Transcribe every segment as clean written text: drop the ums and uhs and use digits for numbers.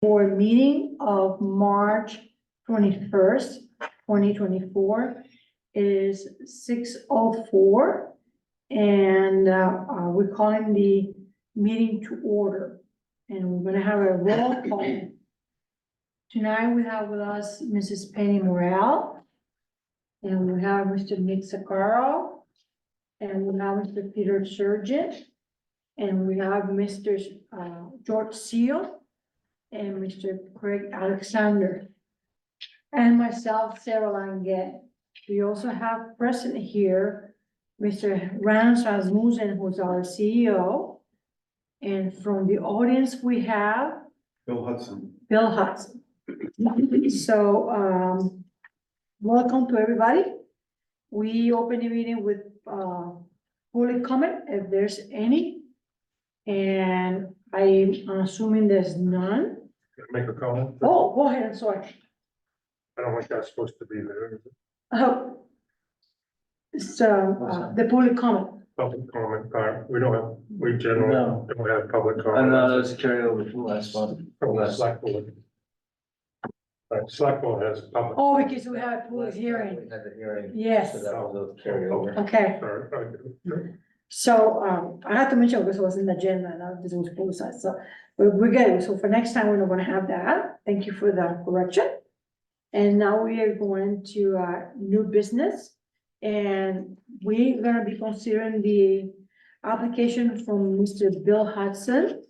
for a meeting of March 21st, 2024. It is 6:04, and we're calling the meeting to order. And we're gonna have a roll call. Tonight we have with us Mrs. Penny Morel, and we have Mr. Nick Sakaro, and we have Mr. Peter Surgeon, and we have Mr. George Seal, and Mr. Craig Alexander, and myself, Sarah Lange. We also have present here, Mr. Rans Rasmussen, who's our CEO. And from the audience, we have Bill Hudson. Bill Hudson. So, welcome to everybody. We open the meeting with, public comment, if there's any. And I'm assuming there's none. Can I make a comment? Oh, go ahead, I'm sorry. I don't think that's supposed to be there. Oh. So, the public comment. Public comment part, we generally No. don't have public And comment. let's carry over from last month. From the select board. Select board has public. Oh, because we have a public hearing. We had the hearing. Yes, So that was a carryover. okay. Sorry. So, I had to mention this was in the agenda, and this was publicized, so we're good. So for next time, we're not gonna have that. Thank you for the correction. And now we are going to, new business. And we're gonna be considering the application from Mr. Bill Hudson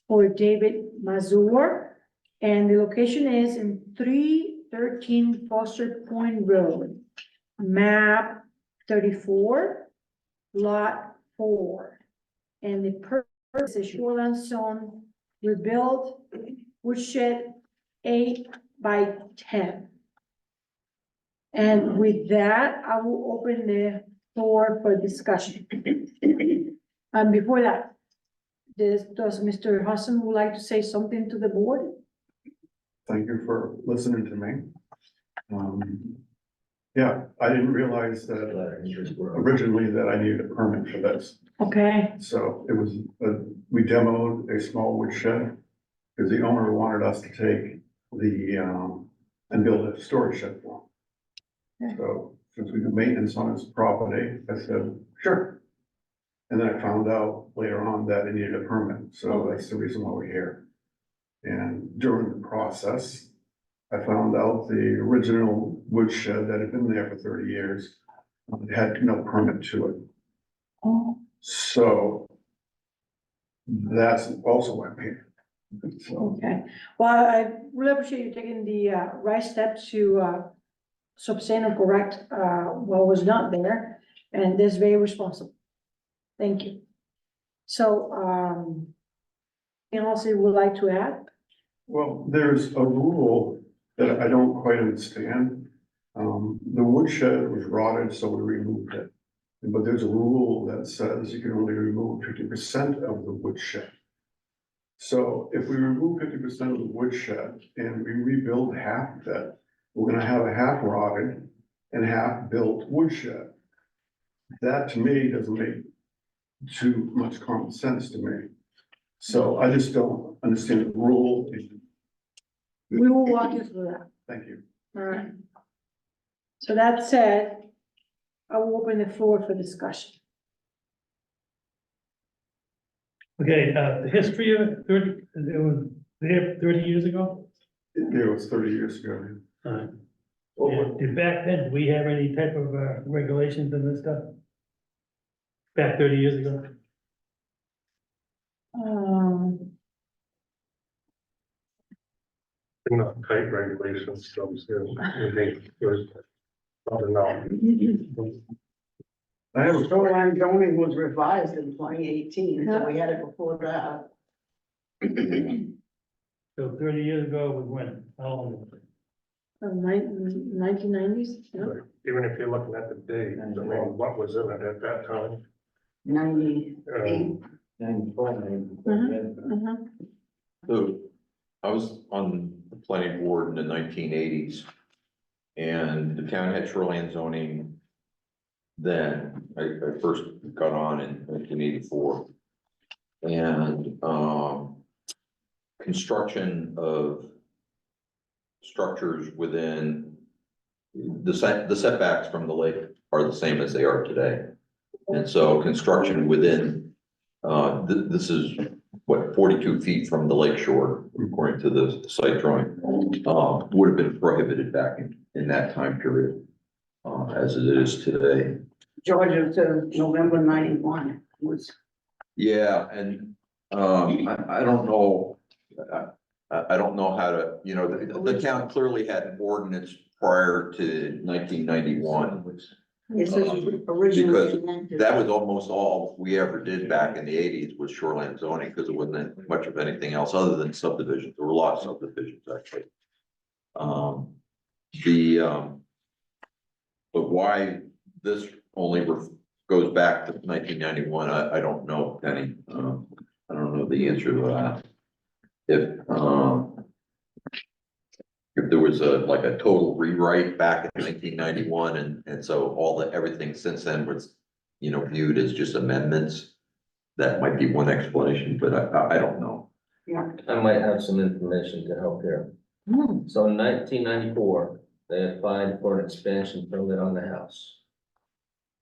for David Mazur. And the location is in 313 Foster Point Road, map 34, lot 4. And the purpose is shoreline zone rebuilt woodshed 8x10. And with that, I will open the floor for discussion. And before that, does Mr. Hudson would like to say something to the board? Thank you for listening to me. Yeah, I didn't realize that originally that I needed a permit for this. Okay, So it was, we demoed a small woodshed because the owner wanted us to take and build a storage shed for him. Yeah. So since we do maintenance on his property, I said, sure. And then I found out later on that I needed a permit, so that's the reason why we're here. And during the process, I found out the original woodshed that had been there for 30 years had no permit to it. oh, So that's also why I'm here. So, okay. Well, I really appreciate you taking the right step to substantiate and correct what was not there, and that's very responsible. Thank you. So, anything else you would like to add? well, there's a rule that I don't quite understand. The woodshed was rotted, so we removed it. But there's a rule that says you can only remove 50% of the woodshed. So if we remove 50% of the woodshed and we rebuild half of it, we're gonna have a half rotted and half built woodshed. That to me doesn't make too much common sense to me. So I just don't understand the rule. We will walk you through that. Thank you. All right. So that said, I will open the floor for discussion. Okay, the history of it, it was there 30 years ago? It was 30 years ago. And did back then, did we have any type of regulations and this stuff? Back 30 years ago? Not tight regulations, so we think there's not enough. I have a Shoreline zoning was revised in 2018, so we had it before that. So 30 years ago was when? How long ago? 1990s, yeah. Even if you're looking at the date, I mean, what was in it at that time? 98. So I was on the planning board in the 1980s. And the town had shoreline zoning. Then I first got on in 1984. And construction of structures within the setbacks from the lake are the same as they are today. And so construction within, this is what, 42 feet from the lake shore, according to the site drawing, would have been prohibited back in that time period, as it is today. Georgia says November 91 was, Yeah, and, I don't know, I don't know how to, you know, the town clearly had an ordinance prior to 1991. it says originally Because enacted. that was almost all we ever did back in the 80s was shoreline zoning, because it wasn't much of anything else other than subdivisions. There were a lot of subdivisions, actually. But why this only goes back to 1991, I don't know, Penny. I don't know the answer to that. If there was like a total rewrite back in 1991, and so everything since then was, you know, viewed as just amendments, that might be one explanation, but I don't know. Yeah. I might have some information to help here. So in 1994, they applied for an expansion permit on the house.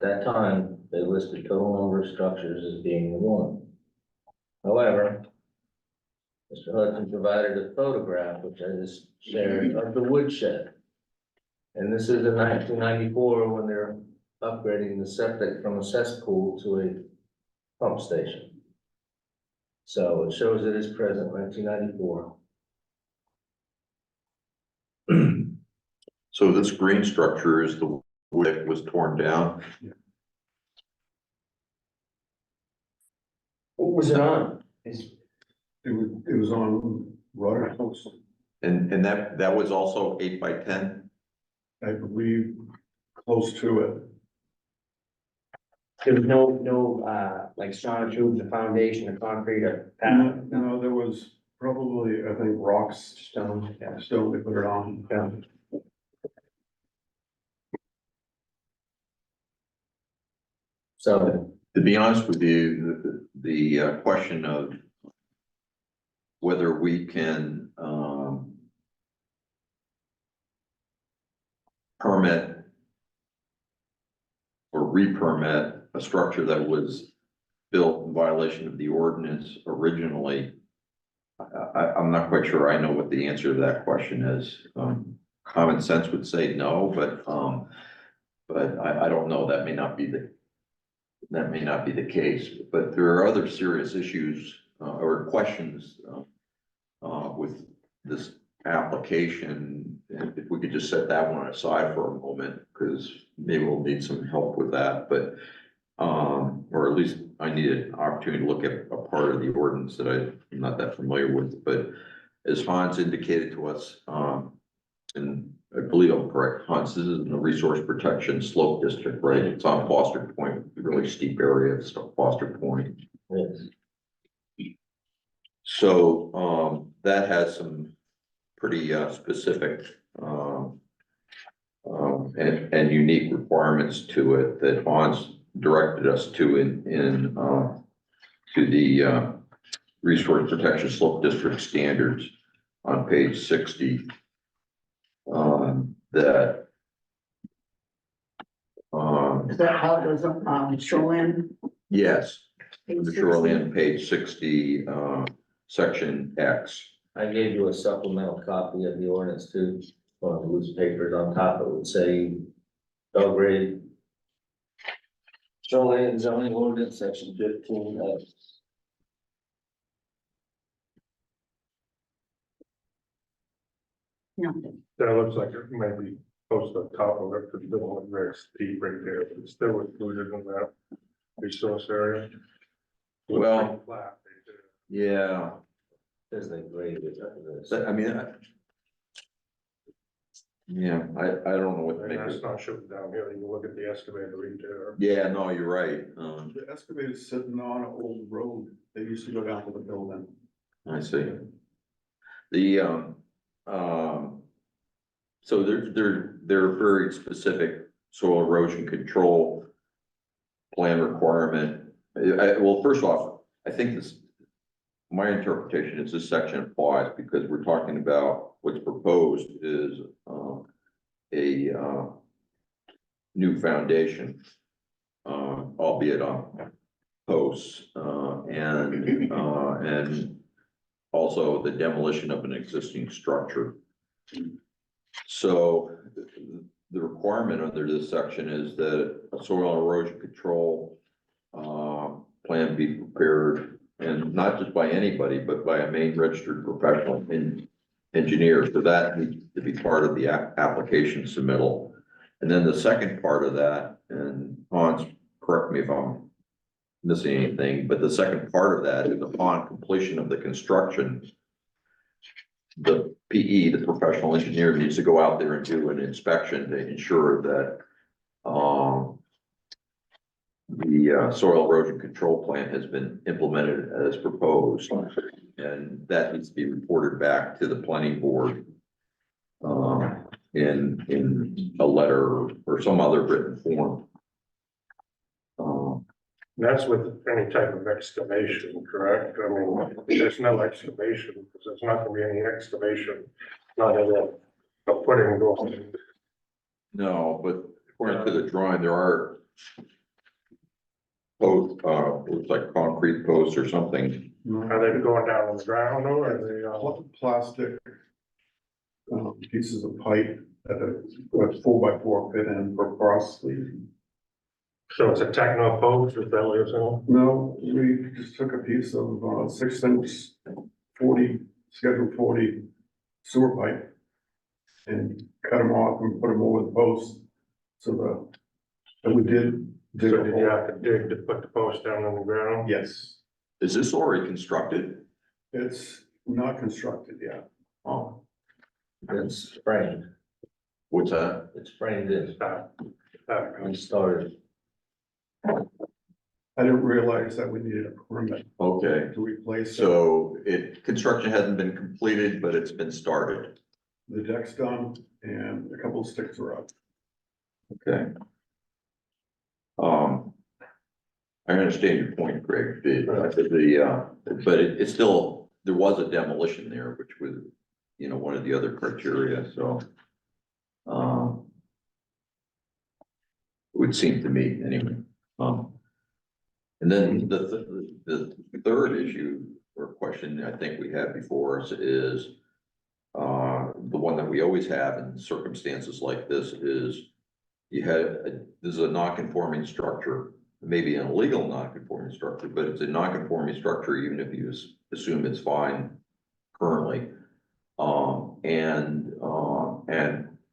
That time, they listed total number of structures as being one. However, Mr. Hudson provided a photograph, which I just shared, of the woodshed. And this is in 1994 when they're upgrading the septic from a cesspool to a pump station. So it shows it is present 1994. So this green structure is the wood that was torn down. What was it on? It was on Rogers House, And that was also 8 by 10. I believe, close to it. There was no, like sonotubes, a foundation, a concrete, or pad, No, there was probably, I think, rocks, stone, yeah. stone they put it on. Yeah. So To be honest with you, the question of whether we can, permit or re-permit a structure that was built in violation of the ordinance originally, I'm not quite sure I know what the answer to that question is. Common sense would say no, but I don't know, that may not be the case, but there are other serious issues, or questions, with this application. If we could just set that one aside for a moment, because maybe we'll need some help with that, but, or at least I need an opportunity to look at a part of the ordinance that I'm not that familiar with, but as Hans indicated to us, and I believe I'm correct, Hans, this is in the resource protection slope district, right? It's on Foster Point, really steep area of Foster Point. yes. So, that has some pretty, specific, and unique requirements to it that Hans directed us to to the, resource protection slope district standards on page 60. That, Is that how it was, shoreline? yes, the shoreline, page 60, section X. I gave you a supplemental copy of the ordinance too, one of the loose papers on top. It would say Belgrade shoreline zoning ordinance, section 15. Yeah. That looks like it might be close to the top of it, because the one very steep right there, but it's still included in that resource area. Well- Pretty flat right there. Yeah, Says they graded it under this. I mean, yeah, I don't know what to And make that's of it. not showing down here, you can look at the excavator right there. Yeah, no, you're right. The excavator's sitting on an old road. They used to go down to the building. I see. The, so there are very specific soil erosion control plan requirement. Well, first off, I think this, my interpretation is this section applies because we're talking about what's proposed is, a new foundation, albeit on posts, and also the demolition of an existing structure. So the requirement under this section is that a soil erosion control plan be prepared, and not just by anybody, but by a main registered professional engineer. So that needs to be part of the application submittal. And then the second part of that, and Hans, correct me if I'm missing anything, but the second part of that is upon completion of the construction, the PE, the professional engineer, needs to go out there and do an inspection to ensure that the soil erosion control plan has been implemented as proposed. And that needs to be reported back to the planning board in a letter or some other written form. That's with any type of excavation, correct? I mean, there's no excavation, because there's not gonna be any excavation, not in a footing going. No, but according to the drawing, there are both, looks like concrete posts or something. Are they going down on the ground or are they, Plastic pieces of pipe that a 4x4 fit in for cross sleeving. so it's a techno post, is that what you're saying? No, we just took a piece of 6-inch 40 sewer pipe and cut them off and put them over the post. So and we did dig So a did you hole. have to dig to put the post down on the ground? Yes, Is this already constructed? it's not constructed yet. Oh, It's framed, what's that? it's framed in, and started. I didn't realize that we needed a permit Okay, to replace it. so construction hasn't been completed, but it's been started. The deck's done and a couple of sticks are up. Okay. I understand your point, Greg, but it's still, there was a demolition there, which was, one of the other criteria, so. It would seem to me anyway. And then the third issue or question I think we have before us is the one that we always have in circumstances like this is this is a non-conforming structure, maybe an illegal non-conforming structure, but it's a non-conforming structure even if you assume it's fine currently. And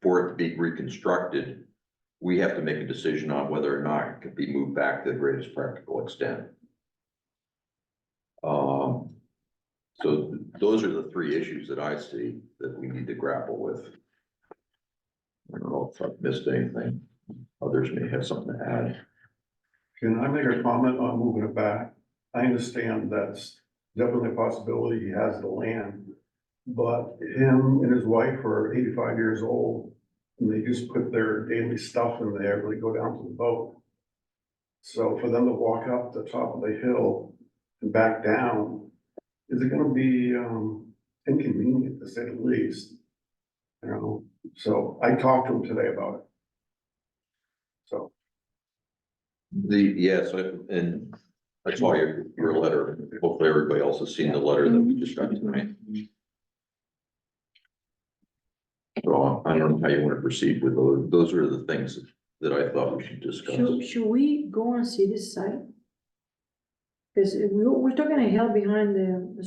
for it to be reconstructed, we have to make a decision on whether or not it can be moved back to the greatest practical extent. So those are the three issues that I see that we need to grapple with. I don't know if I've missed anything. Others may have something to add. Can I make a comment on moving it back? I understand that's definitely a possibility. He has the land. But him and his wife are 85 years old and they just put their daily stuff in there when they go down to the boat. So for them to walk up the top of the hill and back down, is it gonna be inconvenient to say the least? So I talked to him today about it. So. Yes, and I saw your letter. Hopefully everybody else has seen the letter that we just got tonight. So I don't know how you want to proceed with those. Those are the things that I thought we should discuss. Should we go and see this site? Because we're talking a hill behind the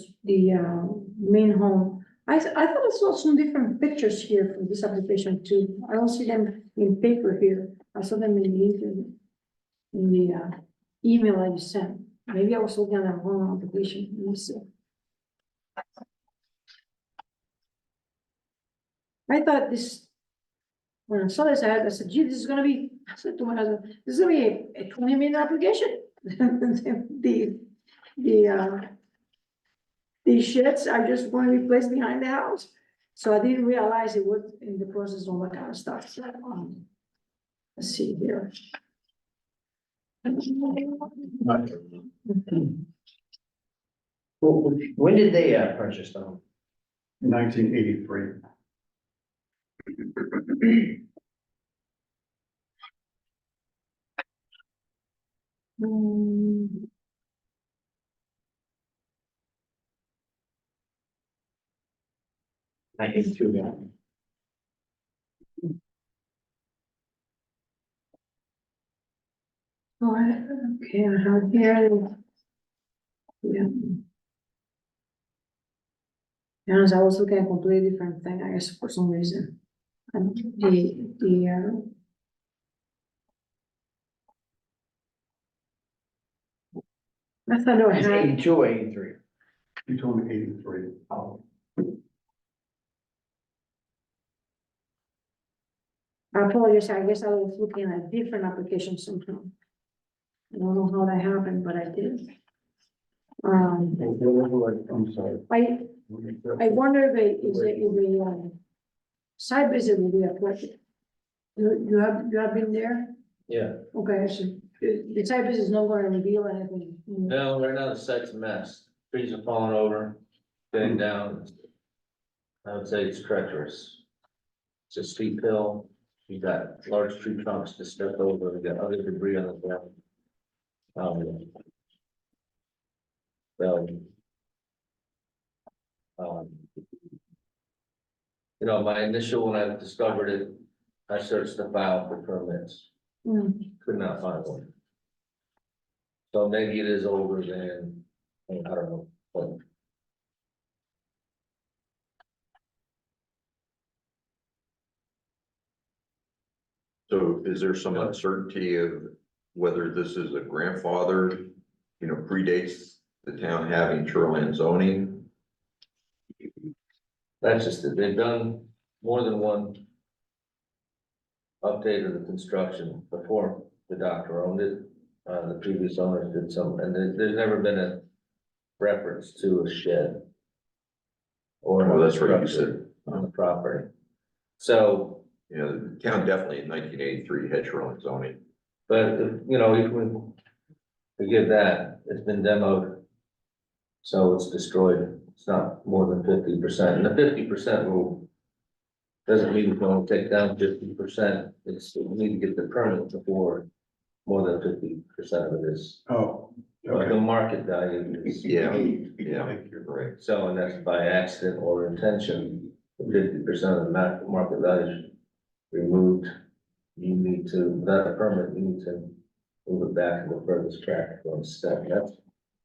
main home. I thought I saw some different pictures here for this application too. I don't see them in paper here. I saw them in the email I just sent. Maybe I was looking at the wrong application. Let me see. I thought this, when I saw this, I said, gee, this is gonna be, I said to my husband, this is gonna be a 20-minute application. The sheds are just going to be placed behind the house. So I didn't realize it was in the process, all that kind of stuff. So, let's see here. When did they purchase the home? 1983. Hmm, 1982, yeah. oh, okay, I have here. Yeah. Yes, I was looking at a completely different thing, I guess, for some reason. And I thought I It's had, 82 or 83. You told me 83. Oh. I apologize, I guess I was looking at different applications somehow. I don't know how that happened, but I did. I'm sorry. I wonder if site visit will be appropriate. You have been there? Yeah, Okay, so the site visit is not going to reveal anything. no, right now the site's a mess, trees are falling over, bending down. I would say it's treacherous. It's a steep hill, you got large tree trunks to step over, you got other debris on the ground. So. You know, my initial, when I discovered it, I searched the file for permits, Hmm. could not find one. So maybe it is older than, I don't know, but So is there some uncertainty of whether this is a grandfather, predates the town having shoreline zoning? that's just it, they've done more than one update of the construction before the doctor owned it. The previous owners did some, and there's never been a reference to a shed. Or Well, that's what you structure said. on the property. So, The town definitely in 1983 had shoreline zoning. but, even forgive that, it's been demoed. So it's destroyed, it's not more than 50%, and the 50% rule doesn't mean you can only take down 50%, it's, you need to get the permit before more than 50% of it is. Oh, But the okay. market value is. Yeah. Thank you. Right. So, and that's by accident or intention, 50% of the market value is removed. You need to, without a permit, you need to move it back to the furthest track on step, that's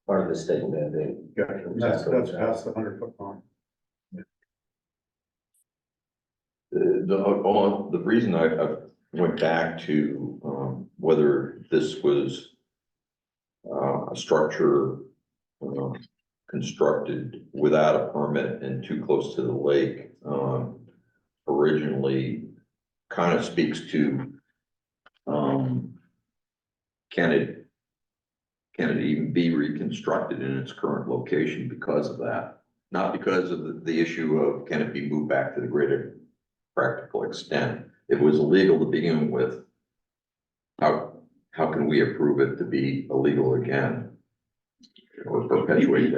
part of the state mandate. Gotcha. That's past the 100-foot line. The reason I went back to, whether this was a structure constructed without a permit and too close to the lake, originally kind of speaks to, can it even be reconstructed in its current location because of that? Not because of the issue of can it be moved back to the greater practical extent. If it was illegal to begin with, how can we approve it to be illegal again? Or perpetuate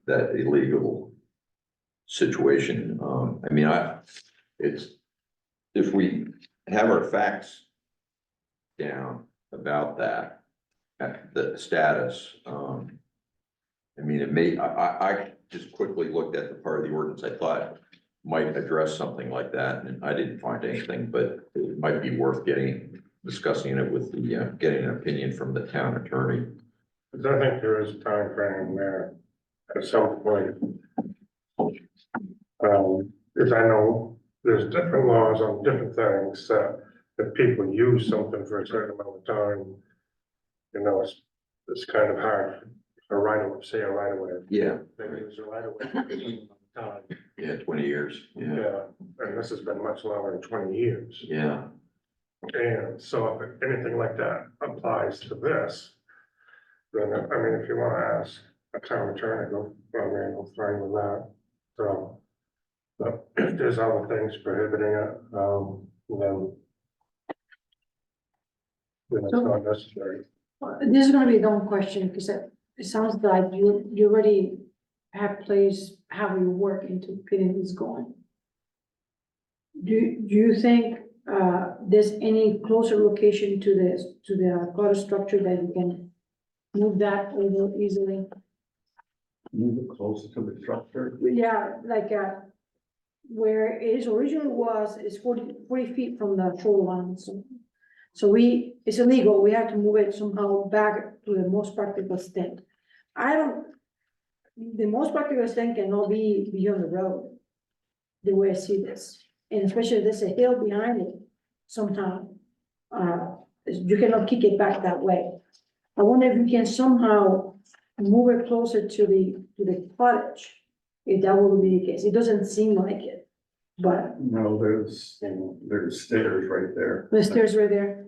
that illegal situation? If we have our facts down about that, the status, I just quickly looked at the part of the ordinance I thought might address something like that, and I didn't find anything, but it might be worth discussing it with getting an opinion from the town attorney. Because I think there is a time frame there at some point. Because I know there's different laws on different things, that if people use something for a certain amount of time, it's kind of hard, a right of way. Yeah, Maybe there's a right of way for a certain amount of time. yeah, 20 years, yeah, Yeah, and this has been much longer than 20 years. yeah. And so if anything like that applies to this, then, if you wanna ask a town attorney, go fine with that. So, but if there's other things prohibiting it, then it's not necessary. This is gonna be a dumb question, because it sounds like you already have placed heavy work into getting this going. Do you think, there's any closer location to this, to the cottage structure that you can move that over easily? Move it closer to the structure. Yeah, like, where it originally was, is 40 feet from the shoreline, so. So it's illegal, we have to move it somehow back to the most practical extent. The most practical extent cannot be beyond the road, the way I see this, and especially there's a hill behind it sometime. You cannot kick it back that way. I wonder if we can somehow move it closer to the cottage, if that will be the case. It doesn't seem like it, but No, there's stairs right there. the stairs right there.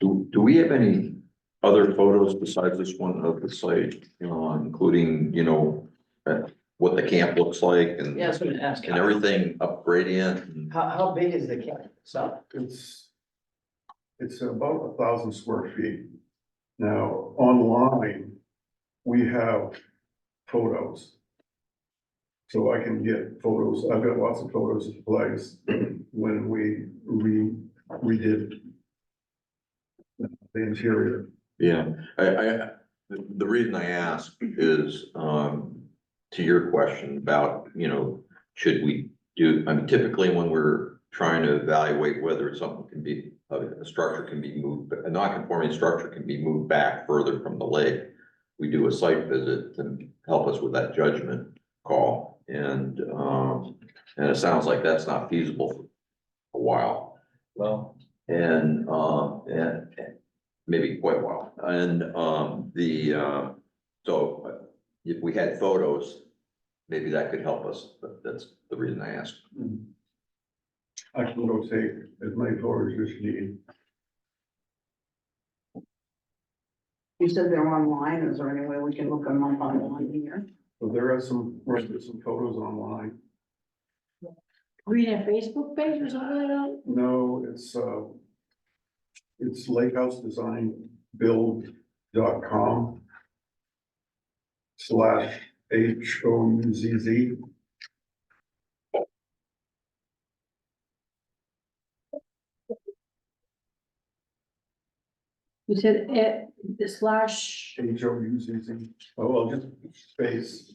Do we have any other photos besides this one of the site, including, what the camp looks like and? Yeah, I was gonna ask. And everything up gradient and? How big is the camp itself? It's about 1,000 square feet. Now, online, we have photos. So I can get photos, I've got lots of photos of the place when we redid the interior. Yeah, the reason I ask is, to your question about, should we do, I mean, typically when we're trying to evaluate whether something can be, a structure can be moved, a non-conforming structure can be moved back further from the lake, we do a site visit to help us with that judgment call. And it sounds like that's not feasible for a while. Well, And maybe quite a while. And so if we had photos, maybe that could help us, but that's the reason I asked. I can go take as many photos as you need. You said they're online, is there any way we can look them up online here? So there are some photos online. Read a Facebook page or something like that? No, it's lakehouse-design-build.com/HOUZZ. You said the slash, HOUZZ. Oh, well, just space.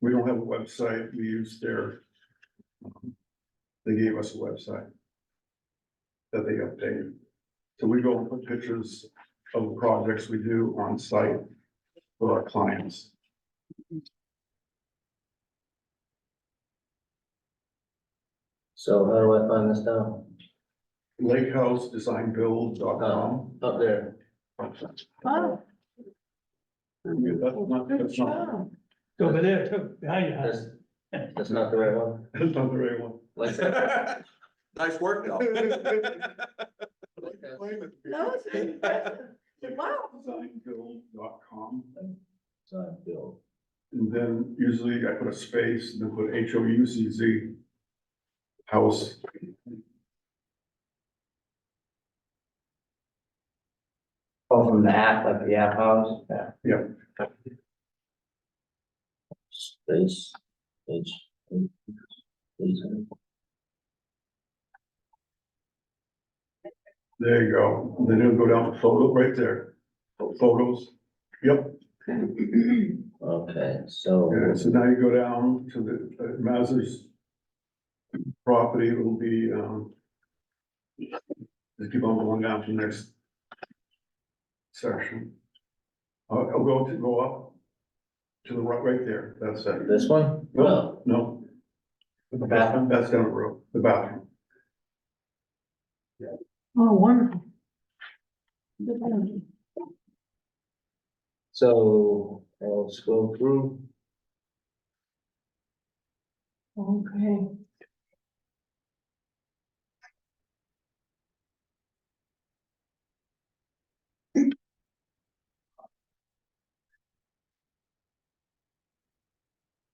We don't have a website. We use they gave us a website that they updated. So we go and put pictures of the projects we do on site for our clients. so how do I find this down? LakeHouseDesignBuild.com. Up there. oh, good That's not, job. It's over there, too, behind your house. That's not the right one? that's not the right one. Like, Nice work, Bill. That was impressive. Wow. DesignBuild.com. Sign build. And then usually I put a space and then put HOUZZ. House. Oh, from the app, like the app house? Yeah. Space, H, H. There you go. Then it'll go down to photo right there. Photos. Yep. Okay, so, Yeah, so now you go down to the Mazur's property. It will be, just keep on going down to the next section. I'll go up to the right there. That's it. this one? No, no. The bathroom? That's down the road, the bathroom. Oh, wonderful. So, I'll scroll through. Okay.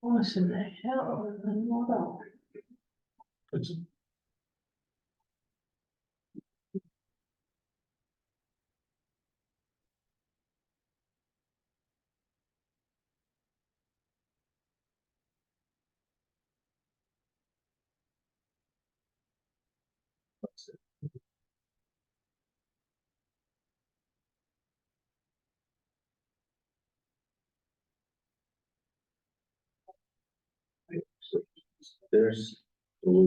What in the hell? There's,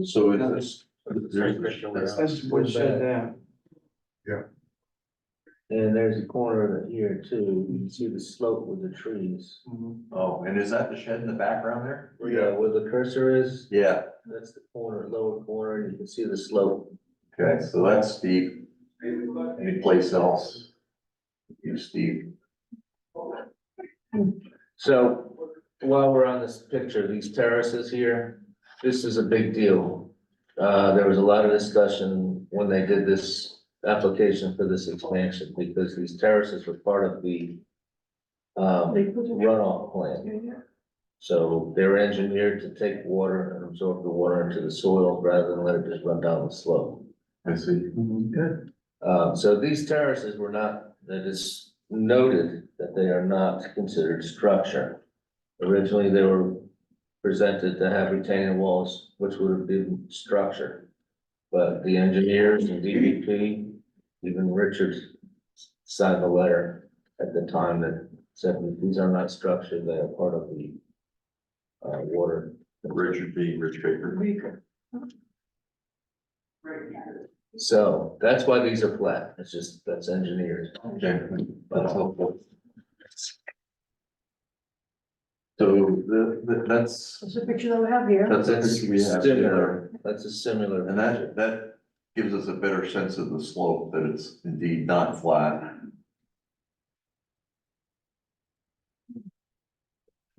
So it's, Same picture we have. That's the woodshed there. and there's a corner here too, you can see the slope with the trees. oh, and is that the shed in the background there? Yeah, where the cursor is, Yeah, that's the corner, lower corner, and you can see the slope. okay, so that's steep. Any place else? You steep. So while we're on this picture, these terraces here, this is a big deal. There was a lot of discussion when they did this application for this expansion, because these terraces were part of the runoff plan. So they're engineered to take water and absorb the water into the soil rather than let it just run down the slope. I see. Good. So these terraces were not, that is noted that they are not considered structure. Originally, they were presented to have retaining walls, which would have been structure. But the engineers and DEP, even Richard signed a letter at the time that said that these are not structured, they are part of the water. Richard B. Rich Baker. So that's why these are flat, it's just, that's engineered. Okay, that's helpful. So that's, That's a picture that we have here. that's a That's picture we have similar, there. that's a similar. And that gives us a better sense of the slope, that it's indeed not flat.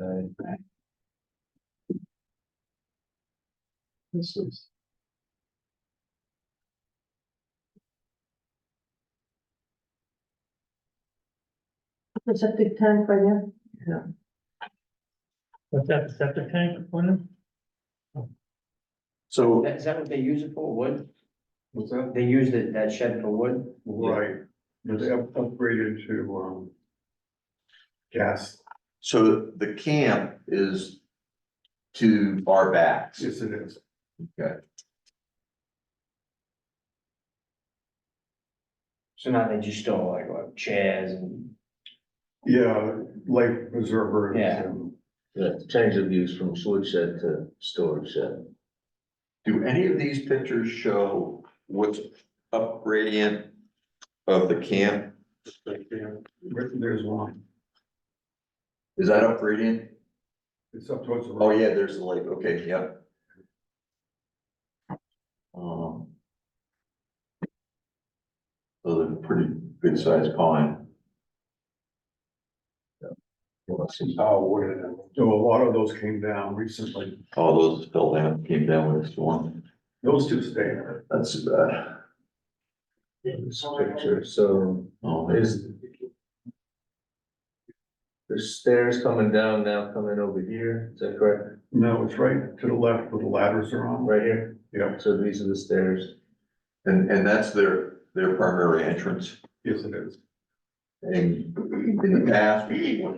Okay. This is. The septic tank right there. What's that, the septic tank one? So, Is that what they use it for, wood? What's that? They use that shed for wood? Right, but they upgraded to, gas. so the camp is to our backs. Yes, it is. Okay. So now they just store like what, chairs and. Yeah, life preservers. Yeah. and- Yeah, change of use from woodshed to storage shed. Do any of these pictures show what's up gradient of the camp? There's one, Is that up gradient? it's up towards the. Oh, yeah, there's the lake, okay, yep. So they're pretty good sized pine. Oh, wooded. So a lot of those came down recently. All those fell down, came down with a storm. Those two stay there. That's too bad. This picture, so Oh, is. There's stairs coming down now, coming over here, is that correct? No, it's right to the left where the ladders are on. Right here? Yeah, So these are the stairs. and that's their primary entrance. yes, it is. And in the past,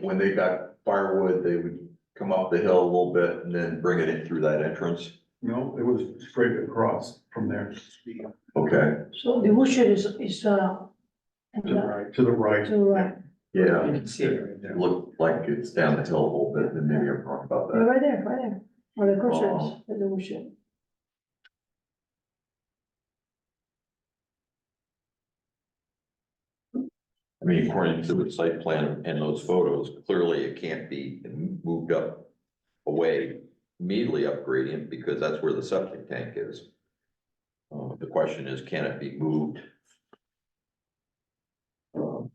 when they got firewood, they would come up the hill a little bit and then bring it in through that entrance. No, it was straight across from there. Okay, So the woodshed is, To the right. To the right. to the right. yeah, You can see it right there. it looked like it's down the hill a little bit, and maybe I'm wrong about Yeah, that. right there, where the cursor is, Oh. at the woodshed. I mean, according to the site plan and those photos, clearly it can't be moved up away immediately up gradient, because that's where the septic tank is. The question is, can it be moved on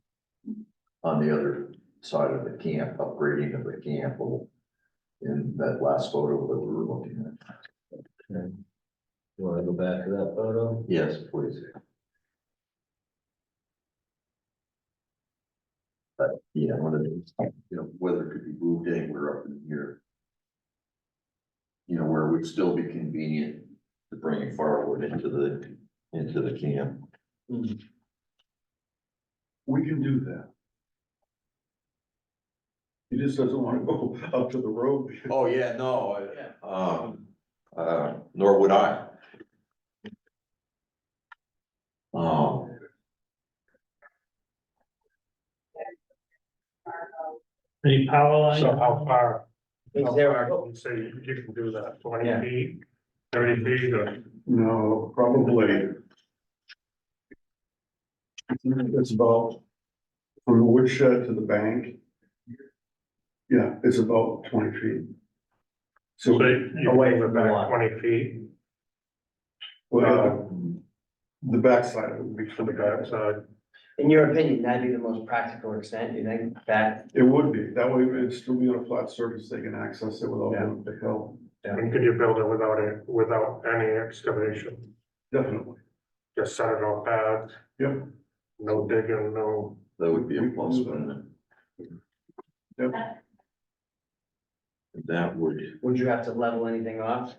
the other side of the camp, upgrading of the camp, or in that last photo that we were looking at? Okay. You wanna go back to that photo? Yes, please. But, yeah, one of these, whether it could be moved anywhere up in here. Where it would still be convenient to bring firewood into the camp. We can do that. He just doesn't want to go up to the road. Oh, yeah, no, nor would I. Any power lines? So how far? Is How there far a- can you say you can do that, 20 Yeah. feet, 30 feet, or? No, probably. It's about, from the woodshed to the bank. Yeah, it's about 20 feet. So, So you Away move it from the back lot. 20 feet well, the backside of it would be to the 20. backside. In your opinion, that'd be the most practical extent, you think, that, It would be, that way it'd still be on a flat surface, they can access it without Yeah. going up the hill, And could you build it without any excavation? definitely. Just set it on pads, Yep, no digging, no, That would be a We can plus, do that. wouldn't it? yep. That would, would you have to level anything off?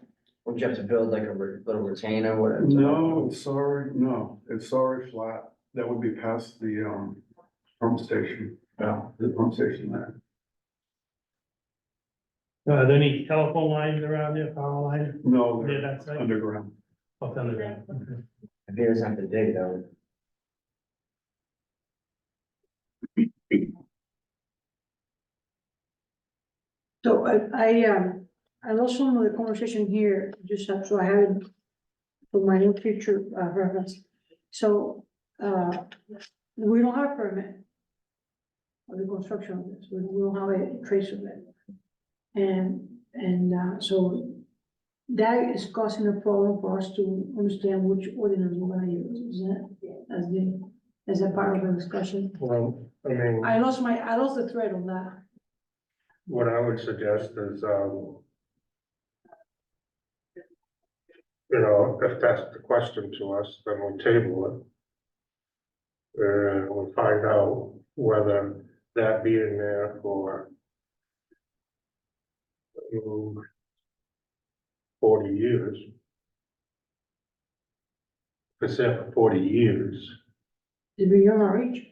Would you have to build like a little retainer, whatever? No, it's already, no, it's already flat. That would be past the, pump station. No. The pump station there. Are there any telephone lines around there, power lines No, near they're that site? underground. Up under there. Okay. If he doesn't have to dig though. So I lost some of the conversation here, just so I have it for my own future reference. So, we don't have a permit of the construction of this, we don't have a trace of it. And so that is causing a problem for us to understand which ordinance we're gonna use, is that, as a part of the discussion? well, I mean, I lost the thread on that. what I would suggest is, you know, if that's the question to us, then we table it. We find out whether that being there for 40 years. If it's there for 40 years, Is beyond our reach.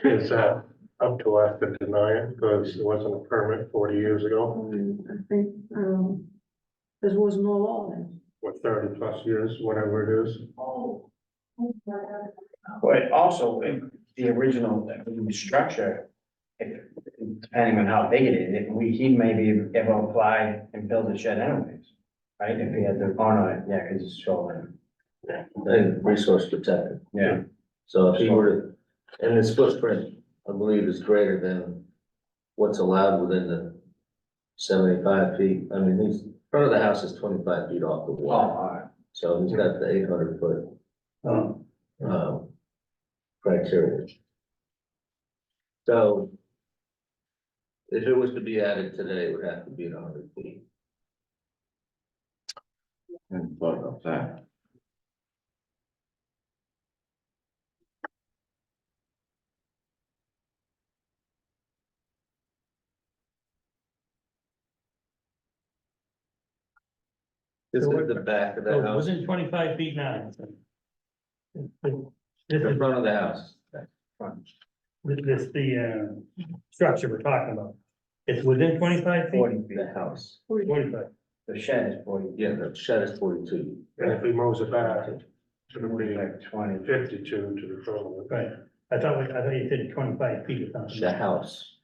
is that up to us to deny it because it wasn't a permit 40 years ago, I think, there was no law then. or 30 plus years, whatever it is? But also, if the original structure, if, depending on how big it is, if he maybe ever apply and build a shed anyways. Right, if he had the, oh no, yeah, cause it's shoreline. and resource protected. Yeah. So if he were to, and his footprint, I believe, is greater than what's allowed within the 75 feet. I mean, he's, front of the house is 25 feet off the Oh, wall. alright. So he's got the 800 foot, criteria. So if it was to be added today, it would have to be at 100 feet. and thought about that. This So is what- the back of the So house, within 25 feet now. This the is, front of the house. the structure we're talking about. It's within 25 feet? 40 feet. The house. 45. The shed is 40. Yeah, the shed is 42. And if he moves it back, it It would would be be like 20. 52 to the front of it. Right. I thought you said 25 feet or something. The house,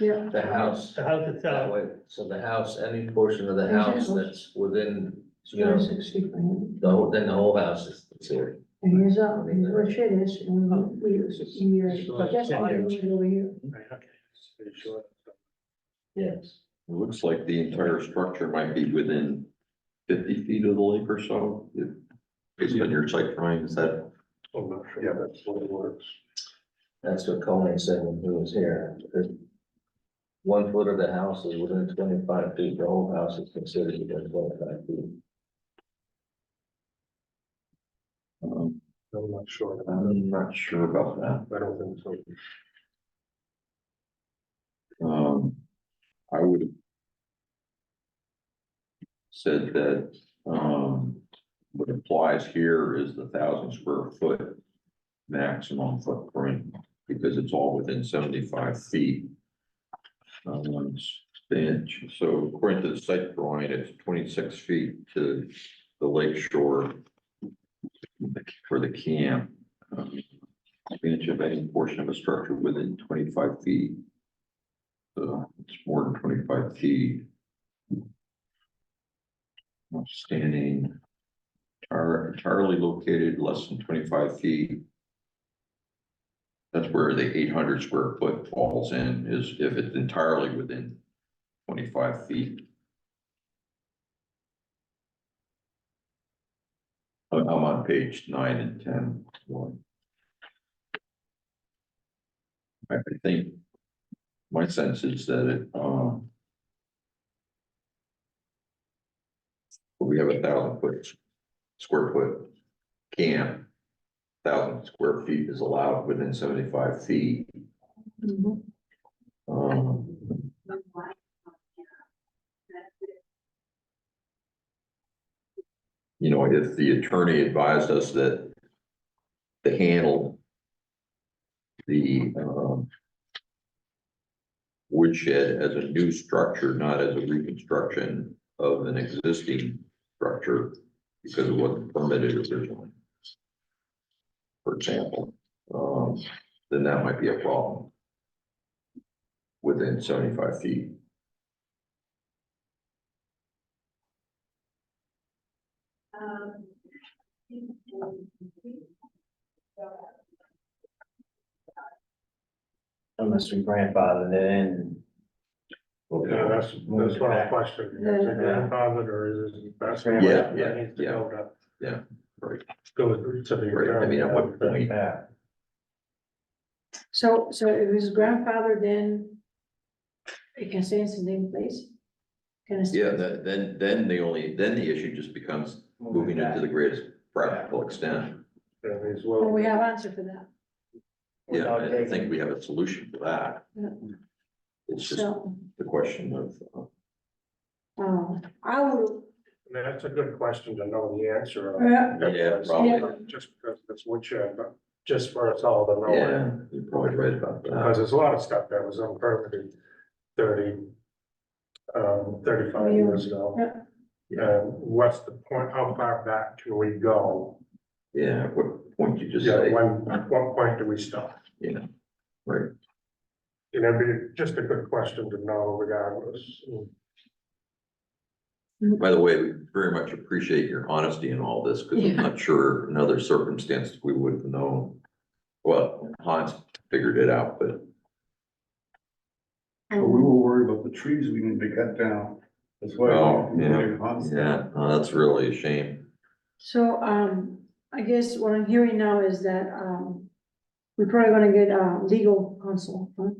Yeah. the house. The house That itself, way, so the house, any portion of the house that's within, you know, 26 feet from here. then the whole house is considered. And here's where shit is, and we use it here, but that's all I need over here. right, okay. Pretty sure. Yes. It looks like the entire structure might be within 50 feet of the lake or so. Based on your site drawing, is that? I'm not sure that's what it works. That's what Coleman said when he was here. That 1 foot of the house is within 25 feet, the whole house is considered within 25 feet. I'm not sure. I'm not sure about that. I don't think so. I would have said that, what applies here is the 1,000 square foot maximum footprint, because it's all within 75 feet. Expansion, so according to the site drawing, it's 26 feet to the lake shore for the camp. Expansion of any portion of a structure within 25 feet it's more than 25 feet. Standing, entirely located less than 25 feet. That's where the 800 square foot falls in, is if it's entirely within 25 feet. I'm on page 9 and 10. I think my sense is that we have 1,000 square foot camp. 1,000 square feet is allowed within 75 feet. Mhm. Um, You know, if the attorney advised us that to handle the woodshed as a new structure, not as a reconstruction of an existing structure, because it wasn't permitted originally, for example, then that might be a problem within 75 feet. Unless we grandfather it in. Yeah, that's one question. Is it grandfathered or is it? That's what Yeah, needs to go to. Right. Go to the. Right, I mean, at what point? Yeah. So if it's grandfather, then it can stay in the same place? Can it stay? Yeah, then the issue just becomes moving it to the greatest practical extent. Well, we have answer for that. Yeah, Without I taking- think we have a solution for that. Yeah. It's just So, the question of, I would, That's a good question to know the answer of. Yeah, probably. Not just because it's woodshed, but just for us all to know. it. yeah, you're probably right about Because that. there's a lot of stuff that was unpermitted 35 years ago. Yeah. And what's the point, how far back can we go? Yeah, at what point you just Yeah, say, at what point do we stop? you know, right, You know, it'd be just a good question to know regardless. by the way, we very much appreciate your honesty in all this, because I'm Yeah. not sure in other circumstances we would have known. Well, Hans figured it out, but But we were worried about the trees we need to cut down. That's why. Oh, we yeah. did constant. yeah, that's really a shame. so, I guess what I'm hearing now is that, we're probably gonna get, legal counsel, huh?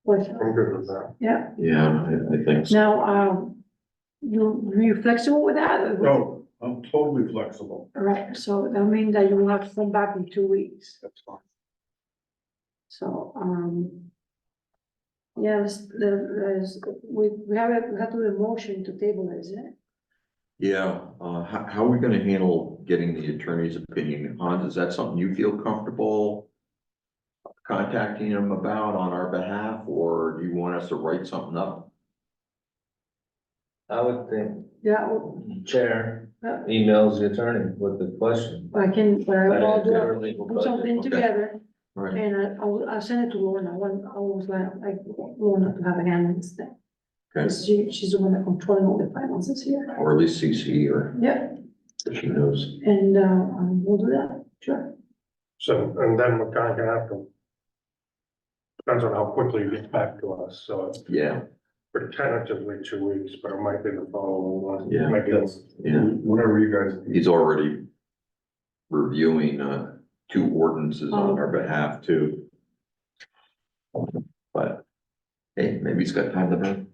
But, I'm good with that. yeah, Yeah, I think so. now, you flexible with that? No, I'm totally flexible. Right, so that means that you will have to come back in 2 weeks, That's fine. so, yes, we have to do a motion to table it, isn't it? Yeah, how are we gonna handle getting the attorney's opinion? Hans, is that something you feel comfortable contacting him about on our behalf, or do you want us to write something up? I would think Yeah, chair Yeah. emails the attorney with the question. I can, but I'll do, Better legal put something Okay. together, Right, and I'll send it to Lorna, I was like Lorna to have a hand in this thing. okay, 'Cause she's the one that controlling all the finances here. or at least CC her, Yeah, she knows. and, we'll do that, sure. So, and then we're kind of gonna have to. Depends on how quickly he gets back to us, so it's Yeah, tentatively 2 weeks, but it might be the following one. Yeah, Maybe That's, yeah. whenever you guys. He's already reviewing, 2 ordinances on our behalf too. But, hey, maybe he's got time to burn.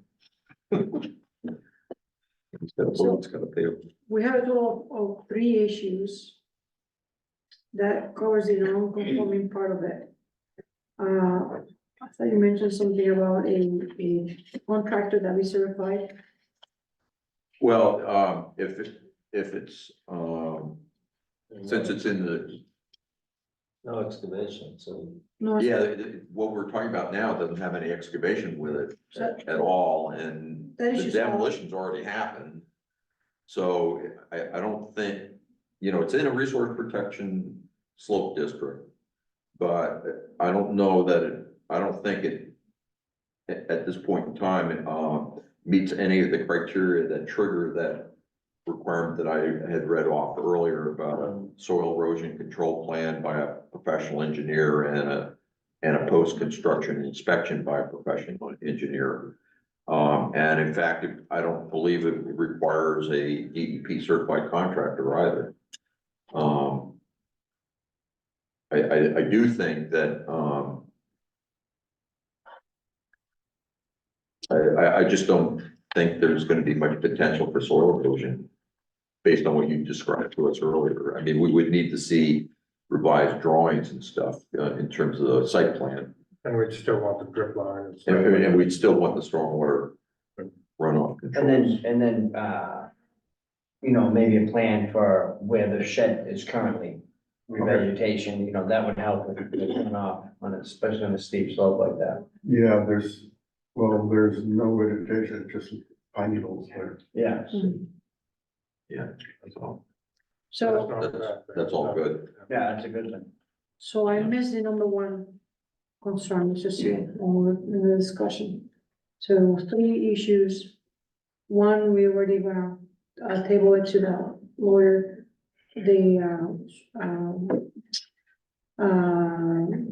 He's got a bill, he's got to pay. We have a total of 3 issues that covers the non-conforming part of it. I thought you mentioned something about a contractor that we certified. Well, if it's, since it's in the, No excavation, so. No, yeah, what we're talking about now doesn't have any excavation with it So- at all, and That is the just all- demolition's already happened. So I don't think, you know, it's in a resource protection slope district. But I don't know that I don't think it at this point in time, meets any of the criteria that trigger that requirement that I had read off earlier about a soil erosion control plan by a professional engineer and a post-construction inspection by a professional engineer. And in fact, I don't believe it requires a DEP certified contractor either. I do think that, I just don't think there's gonna be much potential for soil erosion based on what you described to us earlier. I mean, we would need to see revised drawings and stuff, in terms of the site plan. And we'd still want the drip line. And we'd still want the stormwater runoff controls. And then, you know, maybe a plan for where the shed is currently. Revegetation, you know, that would help with the runoff on it, especially on a steep slope like that. Yeah, there's no vegetation, just pine needles there. Yeah. Yeah, that's all. So, That's all good. Yeah, that's a good thing. so I missed the number one concern, Mr. Seal, in the discussion. So 3 issues. One, we already gonna table it to the lawyer. The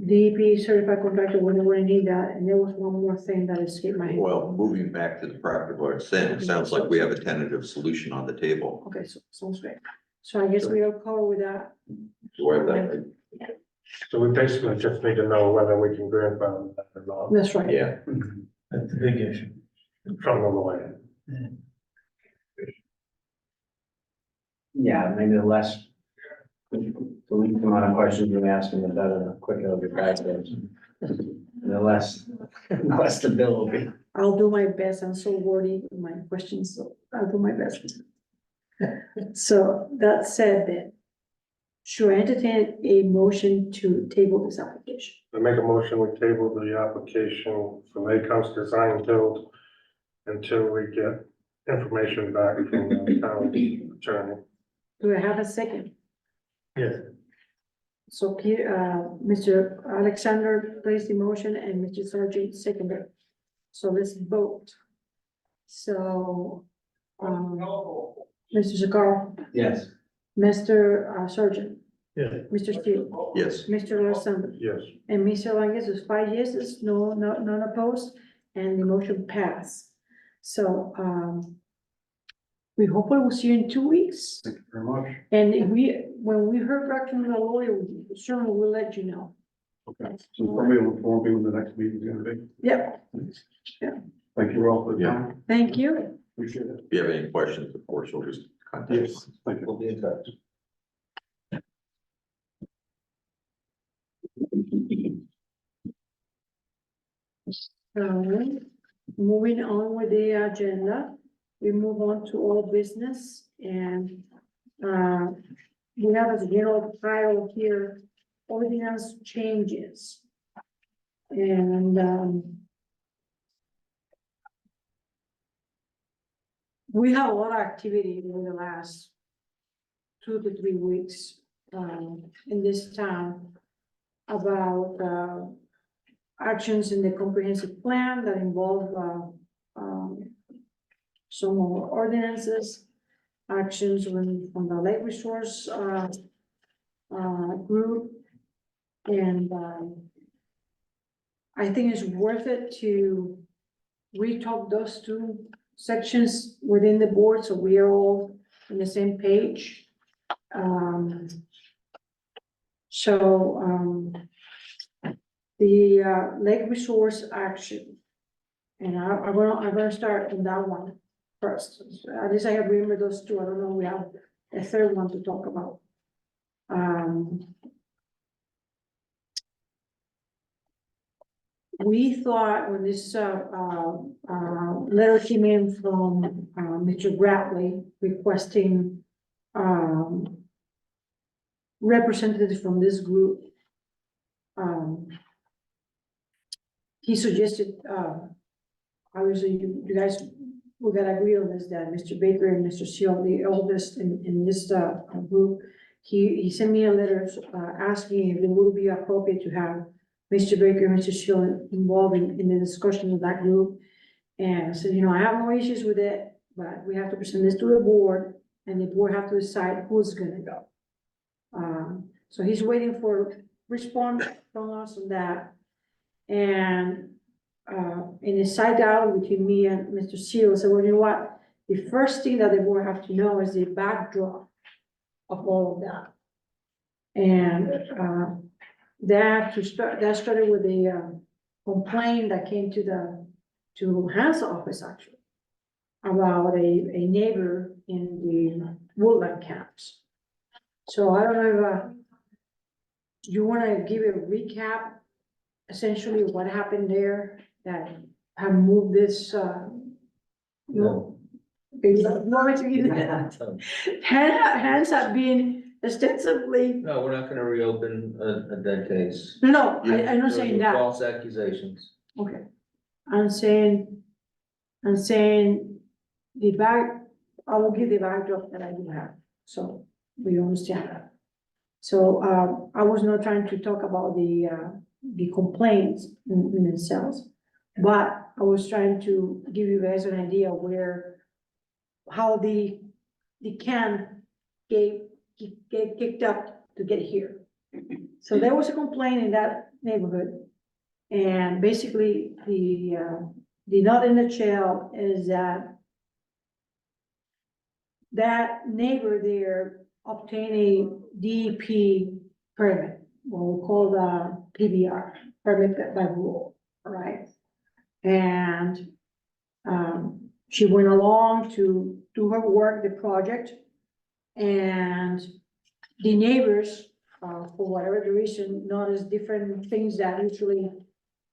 DEP certified contractor, we don't need that, and there was one more thing that escaped my head. Well, moving back to the practical extent, it sounds like we have a tentative solution on the table. Okay, so sounds great. So I guess we are covered with that. Do I have that? So we basically just need to know whether we can grandfather that or not That's right. Yeah, That's a big issue. from the lawyer. Yeah, maybe the least amount of questions we ask them, the better, the quicker they'll get back to us. The less the bill will be. I'll do my best. I'm so wordy with my questions, so I'll do my best. So that said, then, should I entertain a motion to table this application? I make a motion, we table the application for Lake House Design Build until we get information back from the town attorney. Do I have a second? Yes, So Mr. Alexander placed the motion and Mr. Sargent seconded. So let's vote. So, Mr. Zakar, Yes. Mr. Sargent, yes. Mr. Steele, yes. Mr. Alexander, Yes, and Mr. Langes is 5 yeses, none opposed, and the motion passed. So, we hopefully will see you in 2 weeks. Thank you very much. And if when we heard back from the lawyer, we certainly will let you know. Okay, so somebody will inform me when the next meeting is gonna be. Yep, Thank you all for the Yeah. time. thank you. Appreciate it. If you have any questions, of course, you'll just contact Yes, us. thank you. We'll be in touch. Moving on with the agenda, we move on to all business and, we have as a general pile here, ordinance changes. And, we have a lot of activity over the last 2 to 3 weeks, in this town about, actions in the comprehensive plan that involve, some more ordinances, actions from the lake resource, group. And, I think it's worth it to retalk those 2 sections within the board, so we are all on the same page. The lake resource action. And I'm gonna start on that one first. At least I have remembered those 2. I don't know, we have a third one to talk about. We thought when this letter came in from Mr. Bradley requesting representatives from this group, he suggested, obviously, you guys, we gotta agree on this, that Mr. Baker and Mr. Seal, the eldest in this group, he sent me a letter asking if it would be appropriate to have Mr. Baker, Mr. Shield involved in the discussion of that group. And said, I have no issues with it, but we have to present this to the board, and the board have to decide who's gonna go. So he's waiting for response from us on that. And, in a side dialogue between me and Mr. Seal, said, well, you know what? The first thing that the board have to know is the backdrop of all of that. And, that started with a, complaint that came to Hans' office actually, about a neighbor in the woodland camps. So I don't know if, you wanna give a recap, essentially what happened there that have moved this, No. Okay, you want me to give that? Hands have been extensively, No, we're not gonna reopen a dead case. no, I'm not Those saying were that, False accusations. okay. I'm saying the back, I will give the backdrop that I do have, so we understand that. So, I was not trying to talk about the complaints in themselves, but I was trying to give you guys an idea how the can get kicked up to get here. So there was a complaint in that neighborhood. And basically, the nut in the shell is that neighbor there obtained a DEP permit, what we call the PBR, permit by rule, right? And, she went along to do her work, the project, and the neighbors, for whatever the reason, noticed different things that usually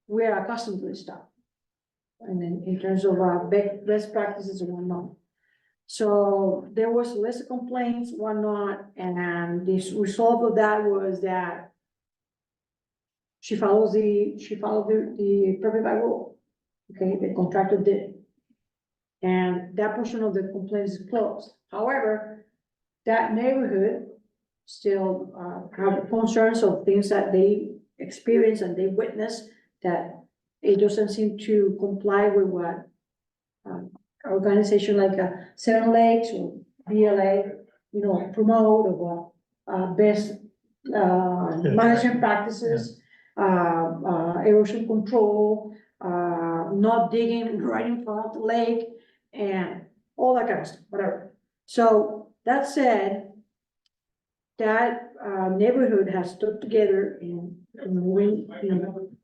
we're accustomed to this stuff. And then in terms of, best practices and whatnot. So there was a list of complaints, whatnot, and the result of that was that she followed the permit by rule. Okay, the contractor did. And that portion of the complaint is closed. However, that neighborhood still, have concerns of things that they experience and they witness that it doesn't seem to comply with what, organization like, Seven Lakes or BLA, promote or, best, management practices, erosion control, not digging right in front of the lake, and all that kind of stuff, whatever. So that said, that neighborhood has stood together and when,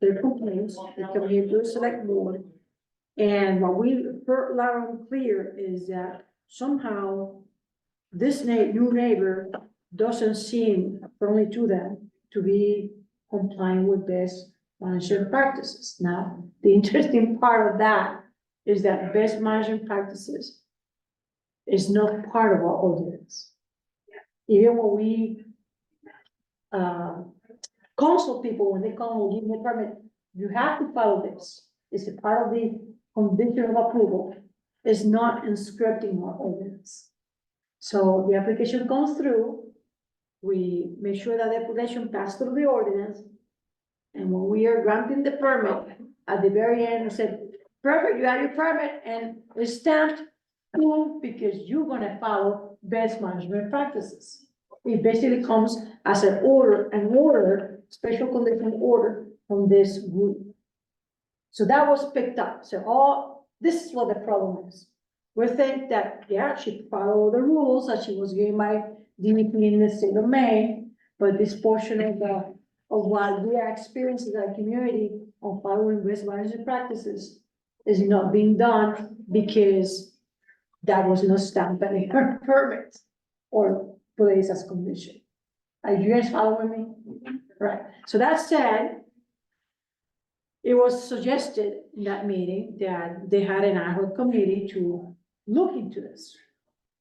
their complaints, they come here to a select board. And what we heard loud and clear is that somehow this new neighbor doesn't seem, friendly to them, to be complying with best management practices. Now, the interesting part of that is that best management practices is not part of our ordinance. Even when we consult people, when they come and give me a permit, you have to follow this. It's a part of the condition of approval. It's not inscribed in our ordinance. So the application comes through, we make sure that the application passed through the ordinance. And when we are granting the permit, at the very end, we said, perfect, you have your permit, and it's stamped, cool, because you're gonna follow best management practices. It basically comes as an order, special condition order from this group. So that was picked up. So this is what the problem is. We think that, yeah, she followed the rules that she was given by DEP in the state of Maine, but this portion of what we are experiencing in our community on following best management practices is not being done because that was not stamped in her permit or placed as condition. Are you guys following me? Right. So that said, it was suggested in that meeting that they had an ad hoc committee to look into this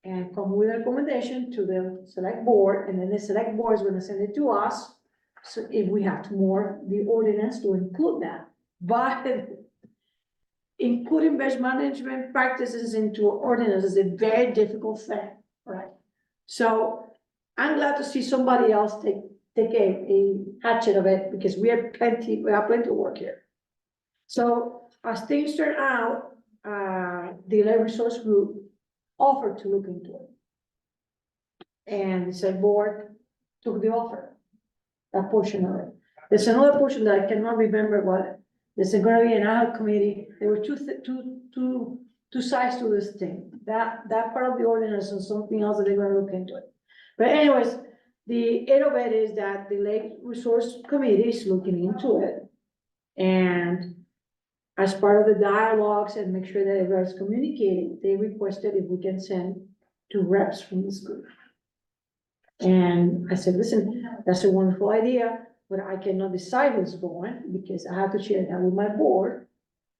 and come with a recommendation to the select board, and then the select board is gonna send it to us. So if we have to more the ordinance to include that, but including best management practices into ordinance is a very difficult thing, right? So I'm glad to see somebody else take take a hatchet of it, because we have plenty of work here. So as things turn out, the Lake Resource Group offered to look into it. And the select board took the offer, that portion of it. There's another portion that I cannot remember what, there's gonna be an ad hoc committee, there were two sides to this thing. That part of the ordinance and something else that they're gonna look into it. But anyways, the end of it is that the Lake Resource Committee is looking into it. And as part of the dialogues and make sure that everyone's communicating, they requested if we can send 2 reps from this group. And I said, listen, that's a wonderful idea, but I cannot decide who's going, because I have to share that with my board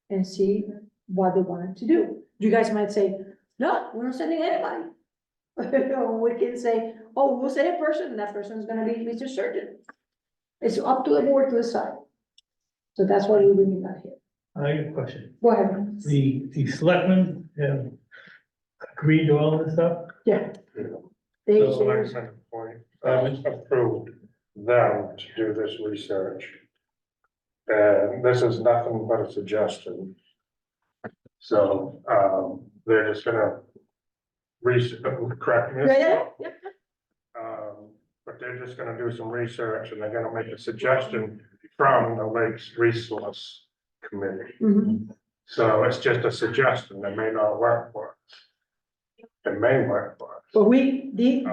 and see what they wanted to do. You guys might say, no, we're not sending anybody. We can say, oh, we'll send a person, and that person is gonna be Mr. Surgeon. It's up to the board to decide. So that's why we're bringing that here. I have a question. Go ahead. The selectmen have agreed to all this stuff? Yeah. So They, like I said, point, approved them to do this research. And this is nothing but a suggestion. So, they're just gonna correct me. if yeah, yeah, But they're just gonna do some research and they're gonna make a suggestion from the Lakes Resource Committee. Mhm. So it's just a suggestion that may not work for us. It may work for us. But these,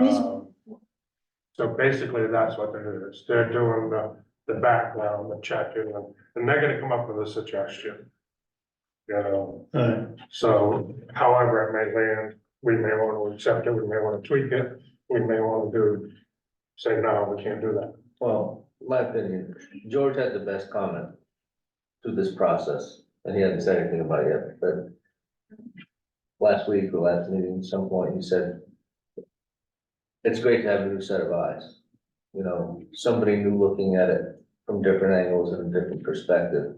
So basically, that's what it is. They're doing the background, the checking, and they're gonna come up with a suggestion. You know, so however it may land, we may want to accept it, we may want to tweak it, we may want to say, no, we can't do that. Well, my opinion, George had the best comment to this process, and he hasn't said anything about it yet, but last week or last meeting, at some point, he said, it's great to have a new set of eyes. You know, somebody new looking at it from different angles and a different perspective.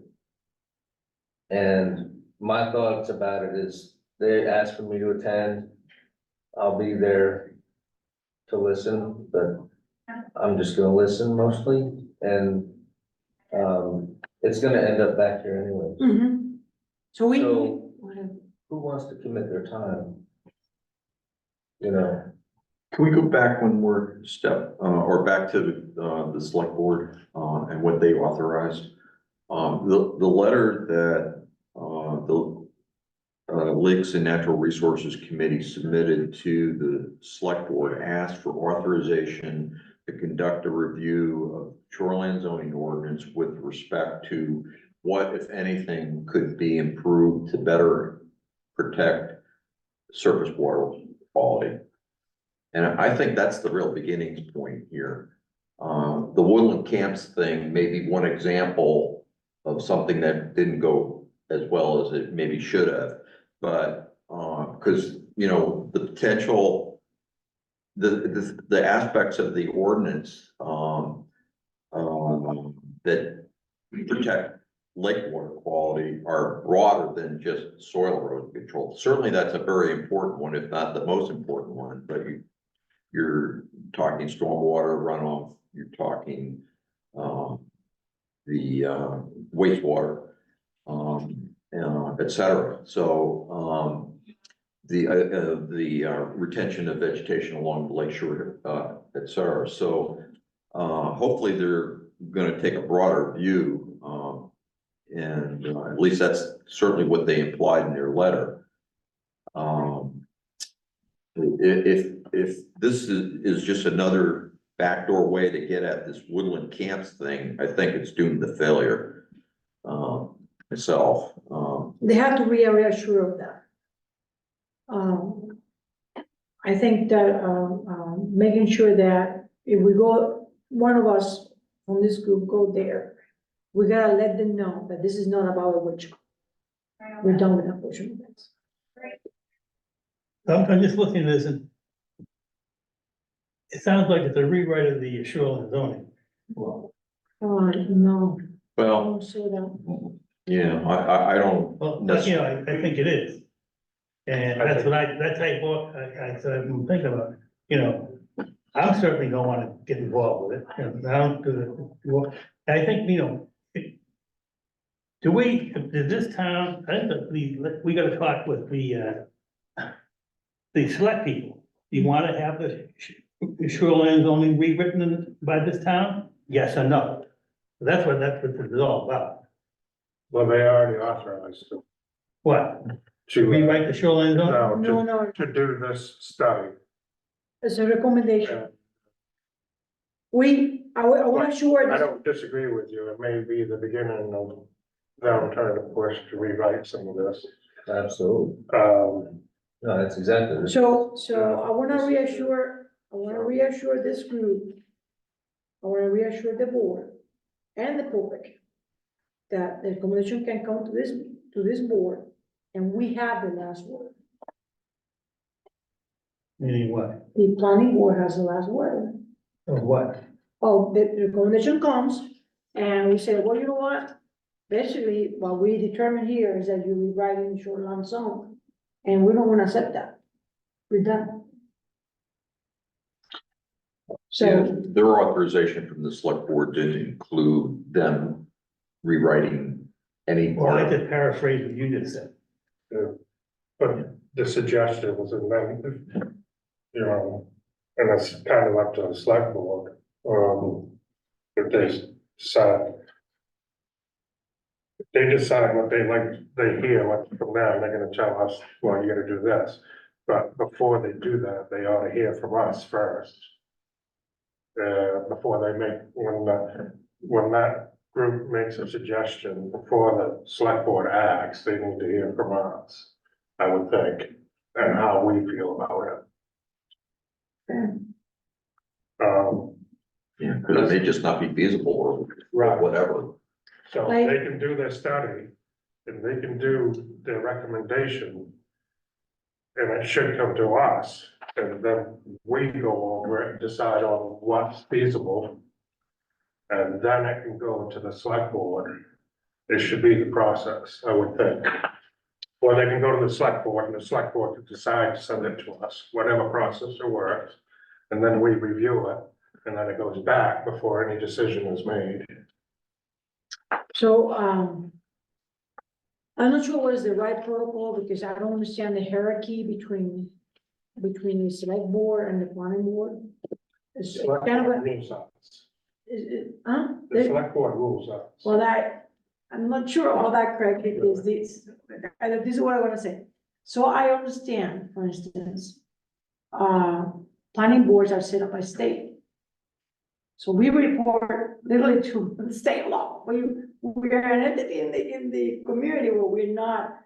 And my thoughts about it is, they asked for me to attend. I'll be there to listen, but I'm just gonna listen mostly, and it's gonna end up back here anyway. mhm. So we. So- Who wants to commit their time? You know, Can we go back one more step, or back to the select board, and what they authorized? The letter that, the Lakes and Natural Resources Committee submitted to the select board asked for authorization to conduct a review of shoreline zoning ordinance with respect to what, if anything, could be improved to better protect surface water quality. And I think that's the real beginnings point here. The woodland camps thing may be one example of something that didn't go as well as it maybe should have. But, because, you know, the potential, the aspects of the ordinance, that protect lake water quality are broader than just soil erosion control. Certainly that's a very important one, if not the most important one, but you're talking stormwater runoff, you're talking, the, wastewater, et cetera. So, the retention of vegetation along the lakeshore, et cetera. So, hopefully they're gonna take a broader view, and at least that's certainly what they implied in their letter. If this is just another backdoor way to get at this woodland camps thing, I think it's doomed to failure, itself. They have to be reassured of that. I think that, making sure that if we go, one of us from this group go there, we gotta let them know that this is not about a witch. We're done with that portion of it. I'm just looking at this and it sounds like it's a rewrite of the shoreline zoning. No, I Well, don't say that. yeah, I don't, Well, you know, I think it is. And that's what that's how I said, I'm thinking about, it. You know, I certainly don't wanna get involved with it, and I don't do the, well, I think, do we, did this town, I think that we gotta talk with the select people. Do you wanna have the shoreline zoning rewritten by this town? Yes or no? That's what this is all about. Well, they already authorized What, to, rewrite the shoreline zone? No, no, no, to do this study. it's a recommendation. And I wanna sure. I don't disagree with you. It may be the beginning of them trying to push to rewrite some of this. Absolutely. No, that's exactly. it. So I wanna reassure this group. I wanna reassure the board and the public that the commission can come to this board and we have the last word. Meaning what? The planning board has the last word. Of what? Oh, the recommendation comes and we say, well, you know what? Basically, what we determine here is that you're rewriting the shoreline zone and we don't wanna accept that. We're done. Yeah, So, their authorization from the select board didn't include them rewriting any Well, I part of it. could paraphrase what you just said. But the suggestion was, and then, you know, and it's kind of up to the select board, if they decide. If they decide what they like, they hear what from them, they're gonna tell us, well, you gotta do this. But before they do that, they ought to hear from us first. Before they make, when that group makes a suggestion, before the select board acts, they need to hear from us. I would think, and how we feel about it. Yeah, because it may just not be feasible or Right. whatever. So if they can do their study, and they can do their recommendation. And it should come to us, and then we go over it and decide on what's feasible. And then it can go to the select board. It should be the process, I would think. Or they can go to the select board and the select board can decide to send it to us, whatever process it works. And then we review it, and then it goes back before any decision is made. so, I'm not sure what is the right protocol because I don't understand the hierarchy between the select board and the planning board. It's Select kind of board a, rules us, huh? the select board rules us. Well, I'm not sure all that correct because this is what I wanna say. So I understand, for instance, planning boards are set up by state. So we report literally to the state law. We are an entity in the community where we're not.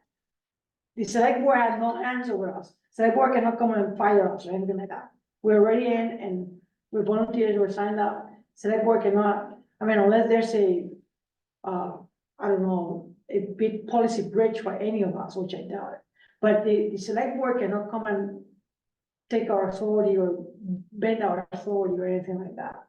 The select board has no hands over us. Select board cannot come and fire us or anything like that. We're already in and we're volunteers, we're signed up. Select board cannot, I mean, unless there's I don't know, a big policy bridge for any of us, which I doubt it. But the select board cannot come and take our authority or bend our authority or anything like that.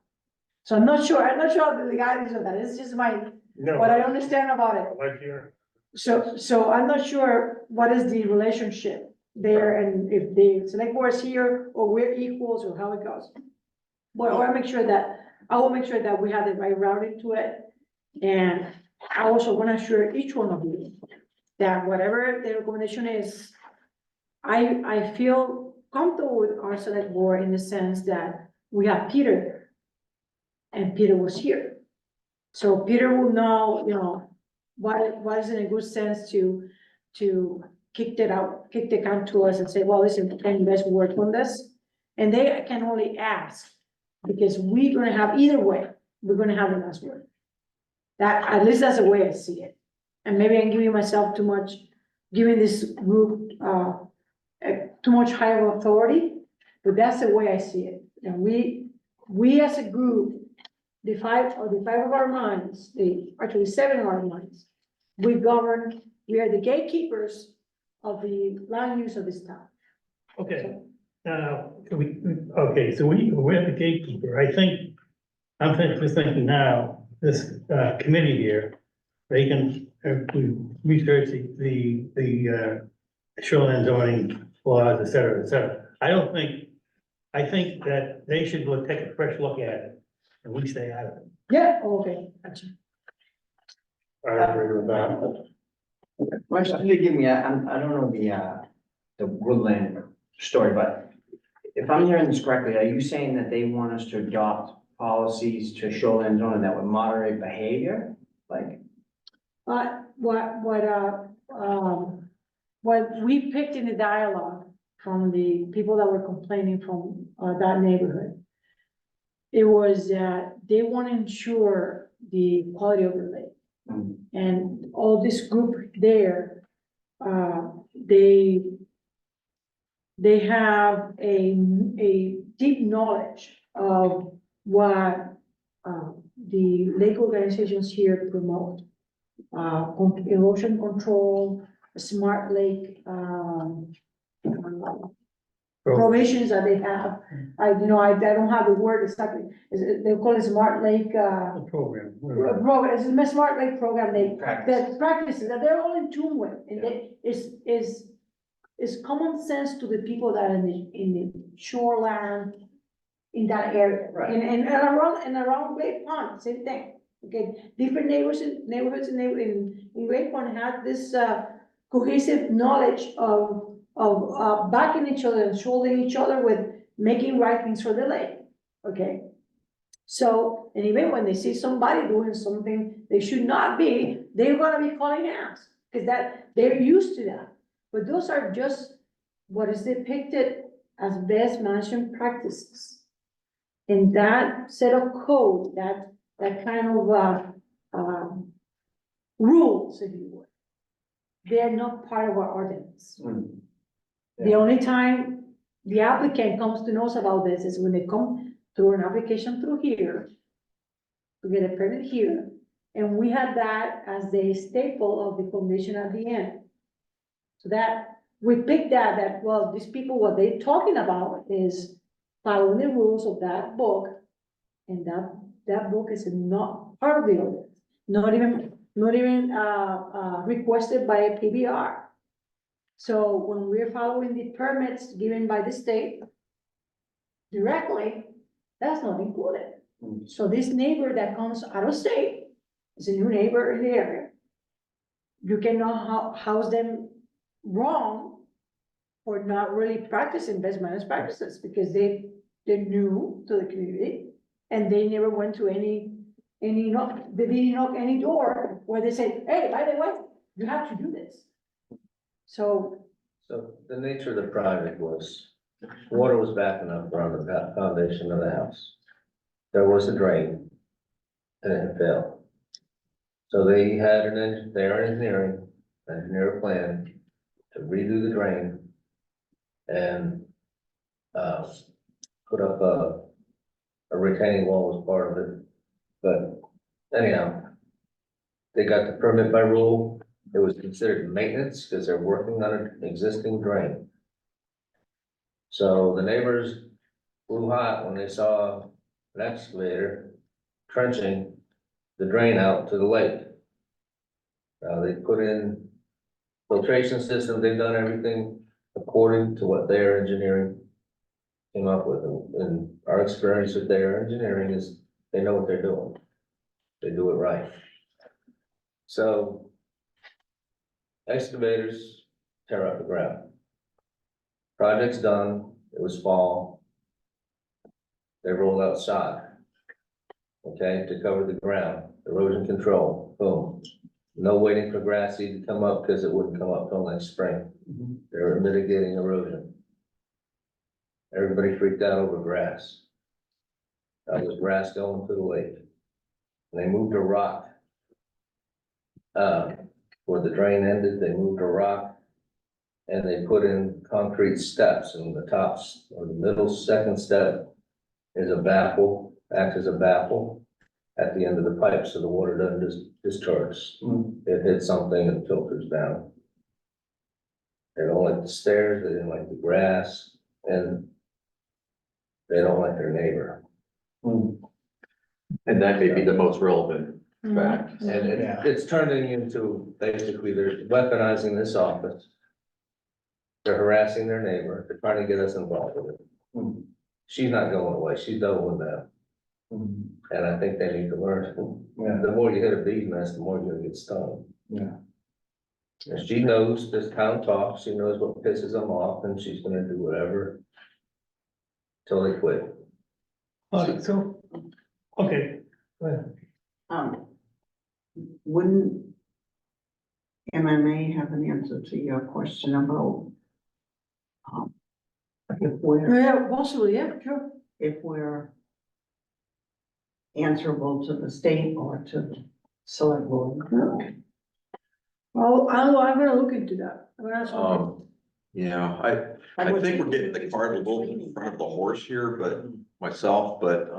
So I'm not sure of the legalities of that. It's just what I understand about it. Like here, So I'm not sure what is the relationship there and if the select board is here or we're equals or how it goes. But I will make sure that we have the right routing to it. And I also want to assure each one of you that whatever the recommendation is, I feel comfortable with our select board in the sense that we have Peter there. And Peter was here. So Peter will know, what is in a good sense to kick the can to us and say, well, listen, can you guys work on this? And they can only ask, because we're gonna have, either way, we're gonna have the last word. That, at least that's the way I see it. And maybe I'm giving myself giving this group, too much higher authority, but that's the way I see it. And we as a group, the five of our minds, actually 7 of our minds, we govern, we are the gatekeepers of the land use of this town. Okay, so we're the gatekeeper. I'm just thinking now, this committee here, they can research the shoreline zoning laws, et cetera, et cetera. I I think that they should go take a fresh look at it, and we stay out of it. Yeah, okay, gotcha. I agree with that. Well, somebody give me, I don't know the woodland story, but if I'm hearing this correctly, are you saying that they want us to adopt policies to shoreline zoning that would moderate behavior? Like, What we picked in the dialogue from the people that were complaining from, that neighborhood. It was that they want to ensure the quality of the lake. Mm. And all this group there, they have a deep knowledge of what, the lake organizations here promote. Erosion control, smart lake, provisions that they have. I don't have the word exactly, they call it smart lake, Program. program, it's a smart lake program, practice. the practices that they're all in tune with, and is common sense to the people that are in the shoreline, in that area. Right. And around Great Pond, same thing, okay, different neighborhoods in Great Pond have this, cohesive knowledge of backing each other and shouldering each other with making right things for the lake, okay? So, and even when they see somebody doing something they should not be, they're gonna be calling out, because that, they're used to that. But those are just what is depicted as best management practices. And that set of code, that kind of, rules, if you would, they're not part of our ordinance. Mm. The only time the applicant comes to know about this is when they come through an application through here, to get a permit here, and we have that as the staple of the condition at the end. So that, we picked that, well, these people, what they're talking about is following the rules of that book, and that book is not part of the ordinance, not even requested by a PBR. So when we're following the permits given by the state directly, that's not included. Mm. So this neighbor that comes out of state is a new neighbor in the area. You cannot house them wrong for not really practicing best management practices, because they're new to the community and they never went to any knock, they didn't knock any door where they said, hey, by the way, you have to do this. So, So the nature of the project was, water was backing up around the foundation of the house. There was a drain, and it fell. So they had their engineer a plan to redo the drain and, put up a retaining wall as part of it. But anyhow, they got the permit by rule. It was considered maintenance because they're working on an existing drain. So the neighbors blew hot when they saw an excavator trenching the drain out to the lake. They put in filtration system, they've done everything according to what their engineering came up with. And our experience with their engineering is they know what they're doing. They do it right. So excavators tear up the ground. Project's done, it was fall. They rolled out sod, okay, to cover the ground, erosion control, boom. No waiting for grass seed to come up because it wouldn't come up till next spring. They were mitigating erosion. Everybody freaked out over grass. That was grass going to the lake. And they moved a rock. Where the drain ended, they moved a rock. And they put in concrete steps, and the tops, or the middle second step is a baffle, acts as a baffle at the end of the pipe, so the water doesn't just discharge. It hits something and filters down. They don't like the stairs, they didn't like the grass, and they don't like their neighbor. And that may be the most relevant fact. mhm. And it's turning into, basically, they're weaponizing this office. They're harassing their neighbor, they're trying to get us involved with it. she's not going away, she's doubling down. And I think they need to learn, the more you hit a bee's nest, the more you're gonna get stung. Yeah. And she knows this town talk, she knows what pisses them off, and she's gonna do whatever. Till they quit. So, okay, go ahead. Wouldn't MMA have an answer to your question about if we're, Yeah, possibly, yeah, sure. if we're answerable to the state or to the select board? Well, I'm gonna look into that. I'm gonna ask her. Yeah, I think we're getting the cart a little in front of the horse here, but myself, but,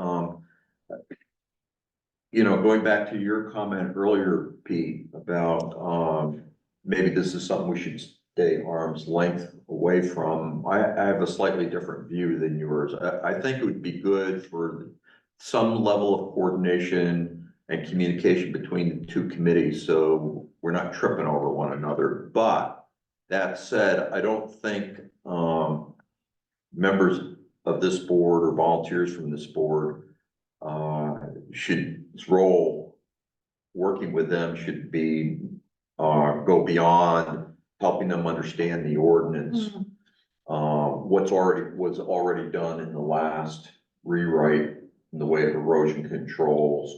you know, going back to your comment earlier, Pete, about, maybe this is something we should stay arm's length away from. I have a slightly different view than yours. I think it would be good for some level of coordination and communication between the two committees, so we're not tripping over one another. But that said, I don't think, members of this board or volunteers from this board, its role working with them should be, go beyond helping them understand the ordinance. Was already done in the last rewrite in the way of erosion control,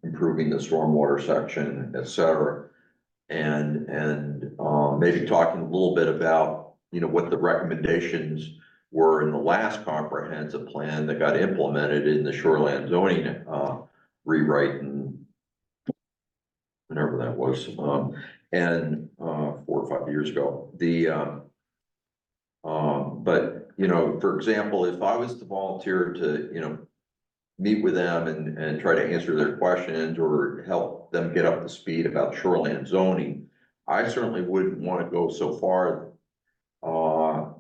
improving the stormwater section, et cetera. And maybe talking a little bit about, you know, what the recommendations were in the last comprehensive plan that got implemented in the shoreline zoning, rewrite and whenever that was, 4 or 5 years ago. But, you know, for example, if I was to volunteer to, you know, meet with them and try to answer their questions or help them get up to speed about shoreline zoning, I certainly wouldn't want to go so far,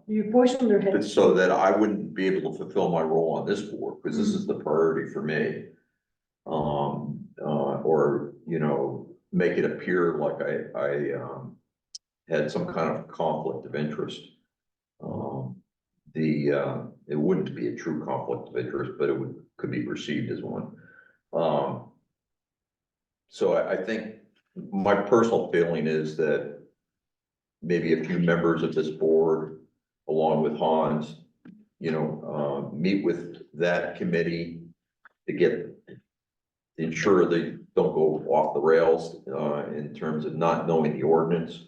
You poison their heads. so that I wouldn't be able to fulfill my role on this board, because this is the priority for me. Or, you know, make it appear like I had some kind of conflict of interest. It wouldn't be a true conflict of interest, but could be perceived as one. So I think my personal feeling is that maybe a few members of this board, along with Hans, you know, meet with that committee to ensure they don't go off the rails, in terms of not knowing the ordinance.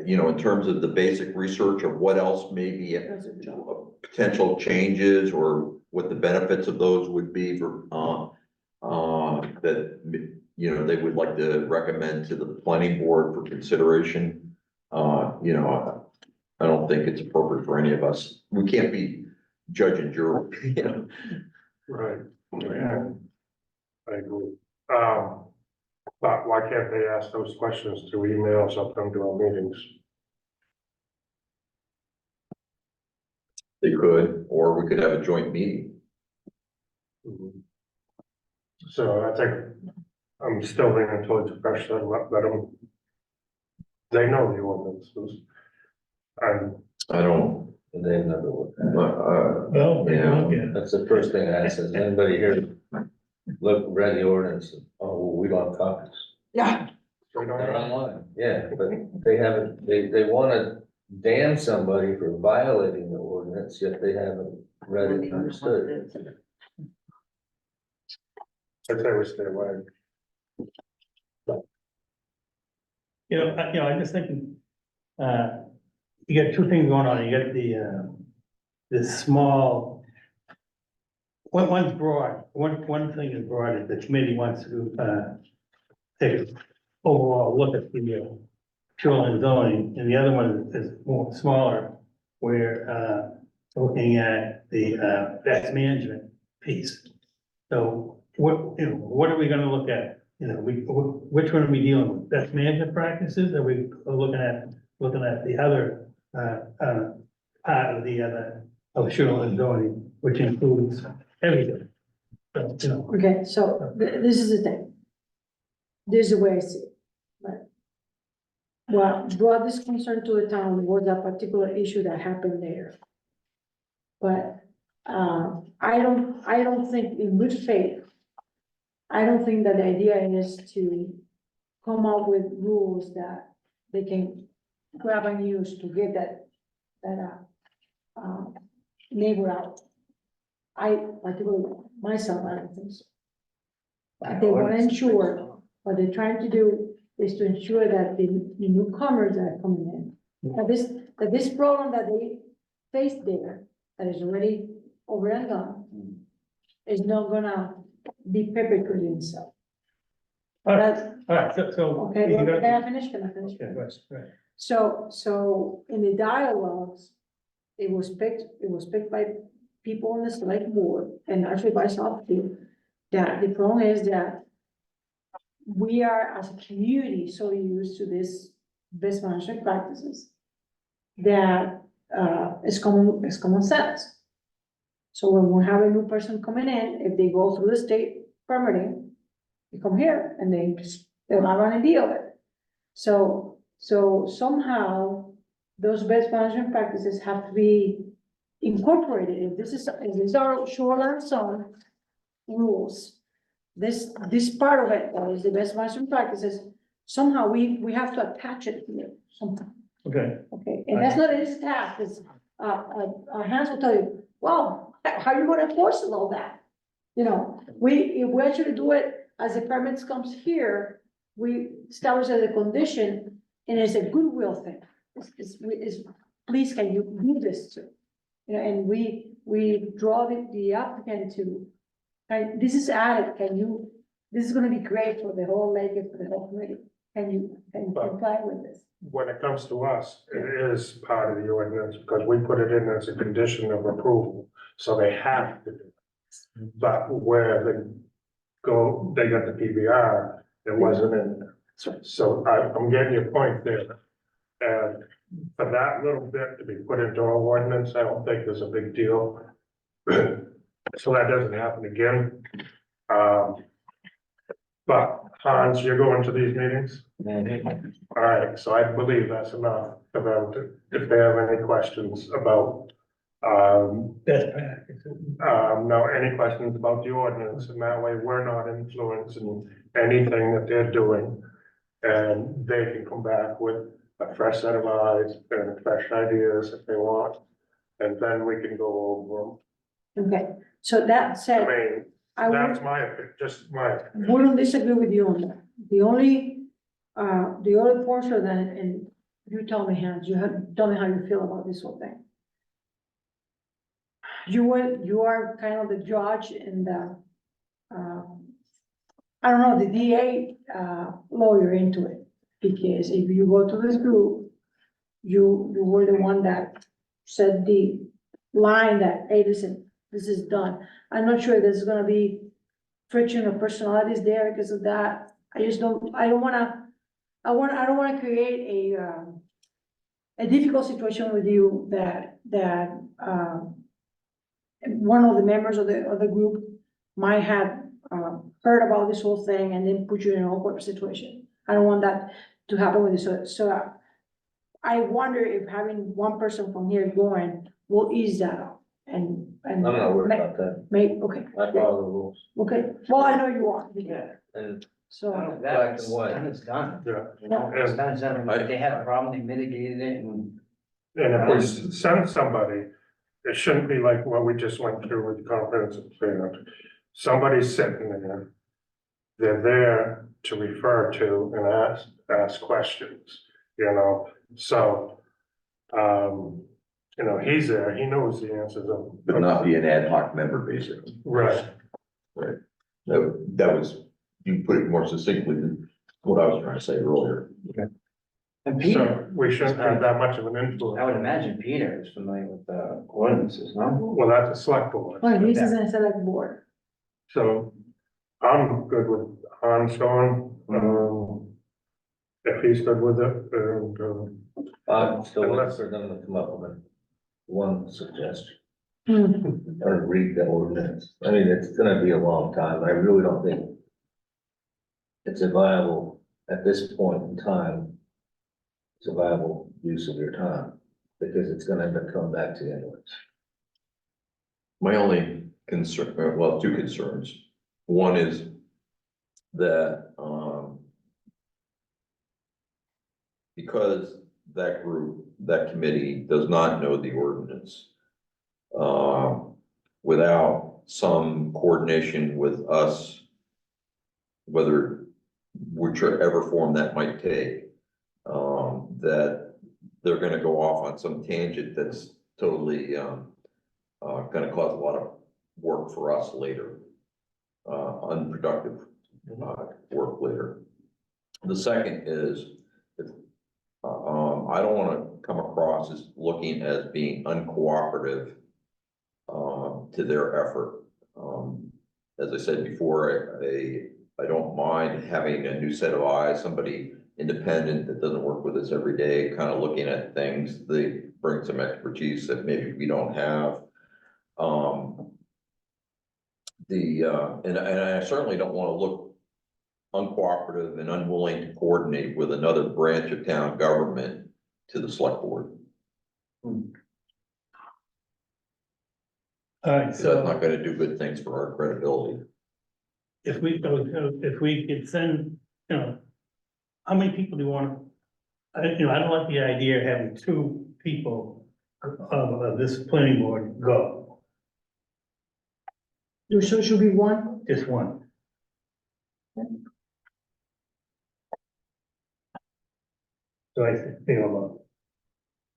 You know, in terms of the basic research of what else may be That's a job. potential changes or what the benefits of those would be for, that, you know, they would like to recommend to the planning board for consideration. You know, I don't think it's appropriate for any of us. We can't be judge and jury, you know. Right. Yeah. I agree. But why can't they ask those questions through emails or come to our meetings? They could, or we could have a joint meeting. So I think I'm still leaning towards the pressure, let them. They know the ordinances. And I don't, They never look at it. Well, they Yeah. don't get. That's the first thing I ask, is anybody here read the ordinance? Oh, well, we don't have copies. Yeah. they don't They're know. online, yeah, but they haven't, they wanna damn somebody for violating the ordinance, yet they haven't read it and understood. I'd say we stay away. I'm just thinking, you got two things going on. You got the small, one's broad, one thing is broad, is the committee wants to, take an overall look at the shoreline zoning, and the other one is more smaller, where, looking at the, best management piece. So what are we gonna look at? You know, which one are we dealing with? Best management practices? Are we looking at the other, part of the other, of shoreline zoning, which includes everything? So, you know, Okay, so this is the thing. There's a way I see it, but what brought this concern to the town was a particular issue that happened there. But, I don't think in good faith, I don't think that the idea is to come up with rules that they can grab and use to get neighbor out. Particularly myself, I don't think so. They wanna ensure, what they're trying to do is to ensure that the newcomers that are coming in, that this problem that they face there, that is already over and done, is not gonna be perpetuated itself. All right, That's, all right, so. okay, you well, got- can I finish? Can I finish? Yeah, go ahead, go ahead. So in the dialogues, it was picked by people on the select board, and actually by myself too, that the problem is that we are, as a community, so used to this best management practices that, it's common sense. So when we have a new person coming in, if they go through the state permitting, they come here and they're not gonna deal with it. So somehow, those best management practices have to be incorporated. If this is our shoreline zone rules, this part of it, that is the best management practices, somehow we have to attach it here somehow, Okay, okay? And that's not his task, it's, our hands will tell you, well, how are you gonna enforce all that? You know, if we actually do it as the permits comes here, we establish as a condition, and it's a goodwill thing. It's, please, can you do this too? You know, and we draw the applicant to, and this is added, this is gonna be great for the whole lake and for the whole community. Can you comply with this? When it comes to us, it is part of the ordinance, because we put it in as a condition of approval, so they have to do it. But where they got the PBR, it wasn't in there. So I'm getting your point there. And for that little bit to be put into our ordinance, I don't think there's a big deal. So that doesn't happen again. But Hans, you're going to these meetings? All right, so I believe that's enough for them to, if they have any questions about, best practice. no, any questions about the ordinance, and that way we're not influencing anything that they're doing. And they can come back with a fresh set of eyes and fresh ideas if they want, and then we can go over Okay, so that them. I said, mean, I that's would, my opinion, just my, wouldn't disagree with you on that. The only portion of that, and you tell me, Hans, tell me how you feel about this whole thing. You are kind of the judge and I don't know, the DA, lawyer into it. Because if you go to this group, you were the one that said the line that, hey, listen, this is done. I'm not sure there's gonna be friction of personalities there because of that. I don't wanna create a difficult situation with you that, one of the members of the group might have, heard about this whole thing and then put you in an awkward situation. I don't want that to happen with you, so I wonder if having one person from here going will ease that up and. I'm not worried about that. Okay, I follow the rules. okay, well, I know you are, Yeah. And so, Black and white. Done, it's done. yeah. You know, it's done, it's done. If they had a problem, they mitigated it and. And if we send somebody, it shouldn't be like what we just went through with the comprehensive plan. Somebody's sitting there. They're there to refer to and ask questions, you know, so. You know, he's there, he knows the answers of. But not be an ad hoc member, basically. Right, That was, you put it more succinctly than what I was trying to say earlier. And Peter, so we shouldn't have that much of an I would influence. imagine Peter is familiar with the ordinances, no? Well, that's a select board, well, this is a select board. so I'm good with Hans going, if he's good with it, and, I'm still waiting Unless- for them to come up with one suggestion, Hmm. or read the ordinance. I mean, it's gonna be a long time. I really don't think it's a viable, at this point in time, it's a viable use of your time, because it's gonna end up coming back to you anyways. My only concern, well, two concerns. One is that, because that group, that committee does not know the ordinance, without some coordination with us, whether, whichever form that might take, that they're gonna go off on some tangent that's totally, gonna cause a lot of work for us later. Unproductive, work later. The second is, if, I don't wanna come across as looking as being uncooperative, to their effort. As I said before, I don't mind having a new set of eyes, somebody independent that doesn't work with us every day, kind of looking at things. They bring some expertise that maybe we don't have. And I certainly don't want to look uncooperative and unwilling to coordinate with another branch of town government to the select board. All right, That's so not gonna do good things for our credibility. if we could send, how many people do you want? I don't like the idea of having two people of this planning board go, So it should be one? just one. So I think about.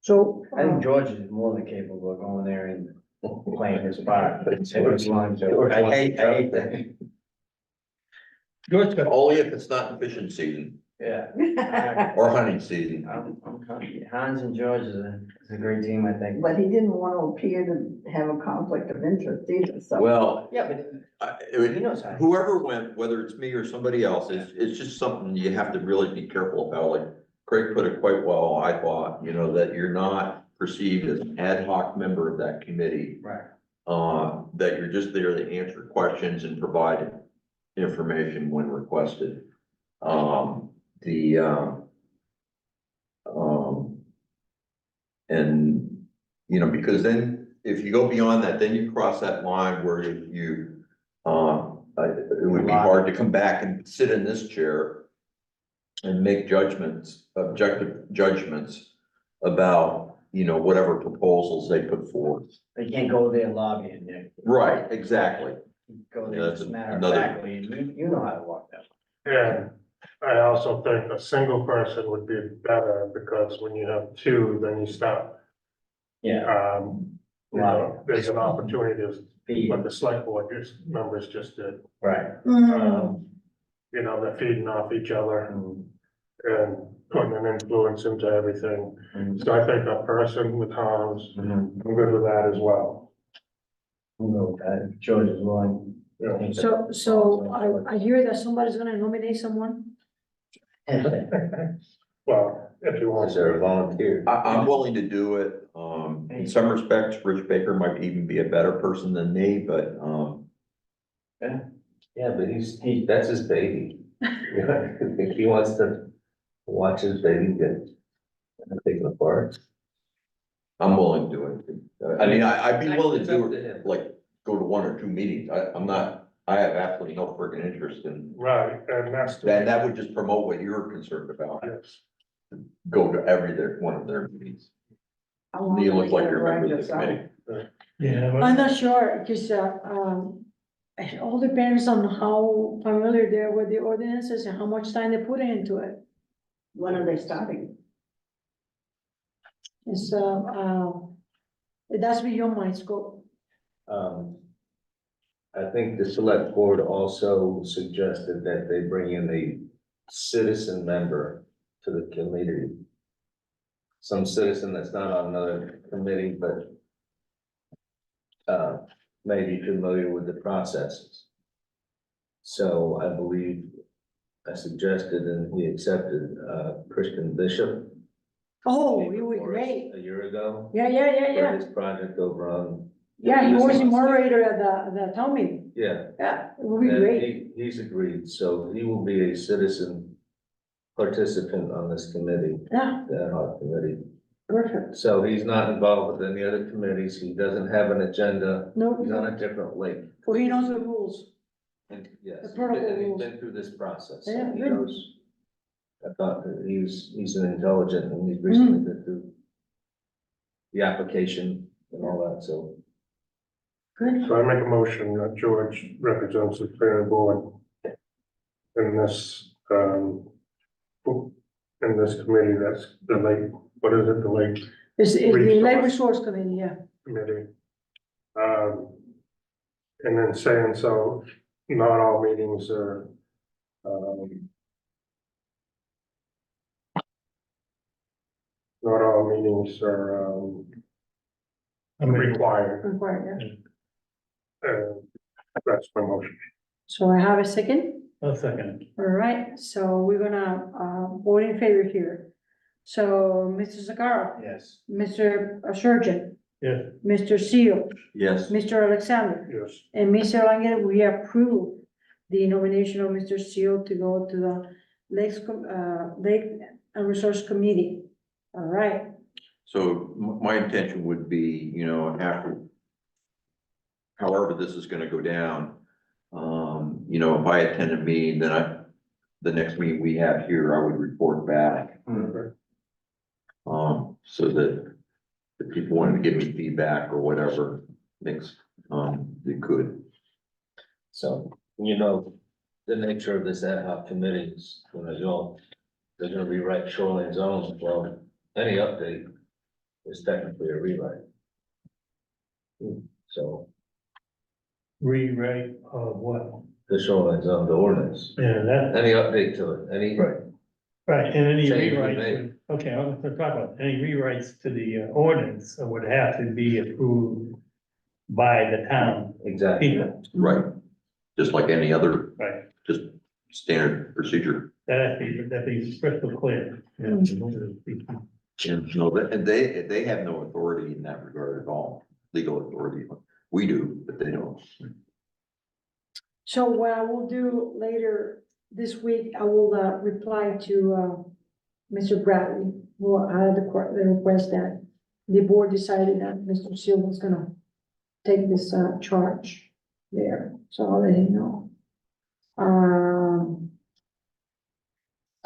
So, I think George is more than capable of going there and playing his part. If he wants to. I hate that. George got Only if it's not fishing season Yeah. or hunting season. Hans and George is a great team, I think. But he didn't want to appear to have a conflict of interest either, so. Well, Yeah, but he he knows how. whoever went, whether it's me or somebody else, it's just something you have to really be careful about. Like Craig put it quite well, I thought, that you're not perceived as an ad hoc member of that committee. Right. That you're just there to answer questions and provide information when requested. And, because then if you go beyond that, then you cross that line where it would be hard to come back and sit in this chair and make judgments, objective judgments about, whatever proposals they put forth. They can't go there lobbying, Nick. Right, exactly. Go Yeah, there that's just matter of another- factly, and you know how to walk that. And I also think a single person would be better, because when you have two, then you start, Yeah. there's an opportunity to, Feed, what the select board members just did. right. They're feeding off each other and putting an influence into everything. So I think a person with Hans, I'm good with that as well. We'll go with that, if George is willing. so I hear that somebody's gonna nominate someone. Well, if you want. Is there a volunteer? I'm willing to do it. In some respects, Rich Baker might even be a better person than me, but, Yeah, but that's his baby. If he wants to watch his baby get taken apart. I'm willing to do it. I mean, I'd be willing to It's up do to it, him. like, go to one or two meetings. I have absolutely no freaking interest in, Right, and that's. and that would just promote what you're concerned about. Yes. Go to one of their meetings. I want You to look make like it you're a member of the yourself. committee. Yeah, I'm not sure, because, it all depends on how familiar they are with the ordinances and how much time they put into it. When are they starting? And so, that's beyond my scope. I think the select board also suggested that they bring in a citizen member to the committee. Some citizen that's not on another committee, but may be familiar with the processes. So I believe I suggested and he accepted, Christian Bishop. Oh, came you were before us great. A year ago. Yeah, For yeah. his project over on. Yeah, he was the moderator at the town meeting. Yeah. Yeah, it would be And great. he's agreed, so he will be a citizen participant on this committee, Yeah, the ad hoc committee. Perfect. So he's not involved with any other committees, he doesn't have an agenda, No, he's on a different lake. well, he knows the rules. And yes, The protocol and he's rules. been through this process, so Yeah, he good. knows. I thought that he's an intelligent, and he's recently Mm. been through the application and all that, so. Good. So I make a motion that George represents the planning board in this, in this committee, that's the lake, what is it, the lake It's the Lake Resource. Resource Committee, yeah. committee. And then saying, so not all meetings are, not all meetings are, I mean, required. Required, yeah. That's my motion. So I have a second. I'll second. All right, so we're gonna, vote in favor here. So Mr. Zakara, Yes. Mr. Surgeon, Yes, Mr. Seal, Yes, Mr. Alexander, Yes. and Mr. Langen, we approve the nomination of Mr. Seal to go to the Lake and Resource Committee. All right, so my intention would be, you know, after. However, this is gonna go down, you know, if I attend a meeting, then the next meeting we have here, I would report back. So that if people wanted to give me feedback or whatever, things, they could. So, you know, the nature of this ad hoc committees, when they're gonna rewrite shoreline zones, well, any update is technically a rewrite. So, rewrite of what? the shoreline zone, the ordinance, Yeah, that, any update to it, any, right, right, and any Change we rewrites, made. okay, I'm gonna talk about, any rewrites to the ordinance would have to be approved by the town exactly. people, Right. Just like any other, right? just standard procedure. That'd be crystal clear. Yeah. And no, and they have no authority in that regard at all, legal authority. We do, but they don't. so what I will do later this week, I will, reply to, Mr. Bradley, who had the request that the board decided that Mr. Seal was gonna take this, charge there, so I'll let him know.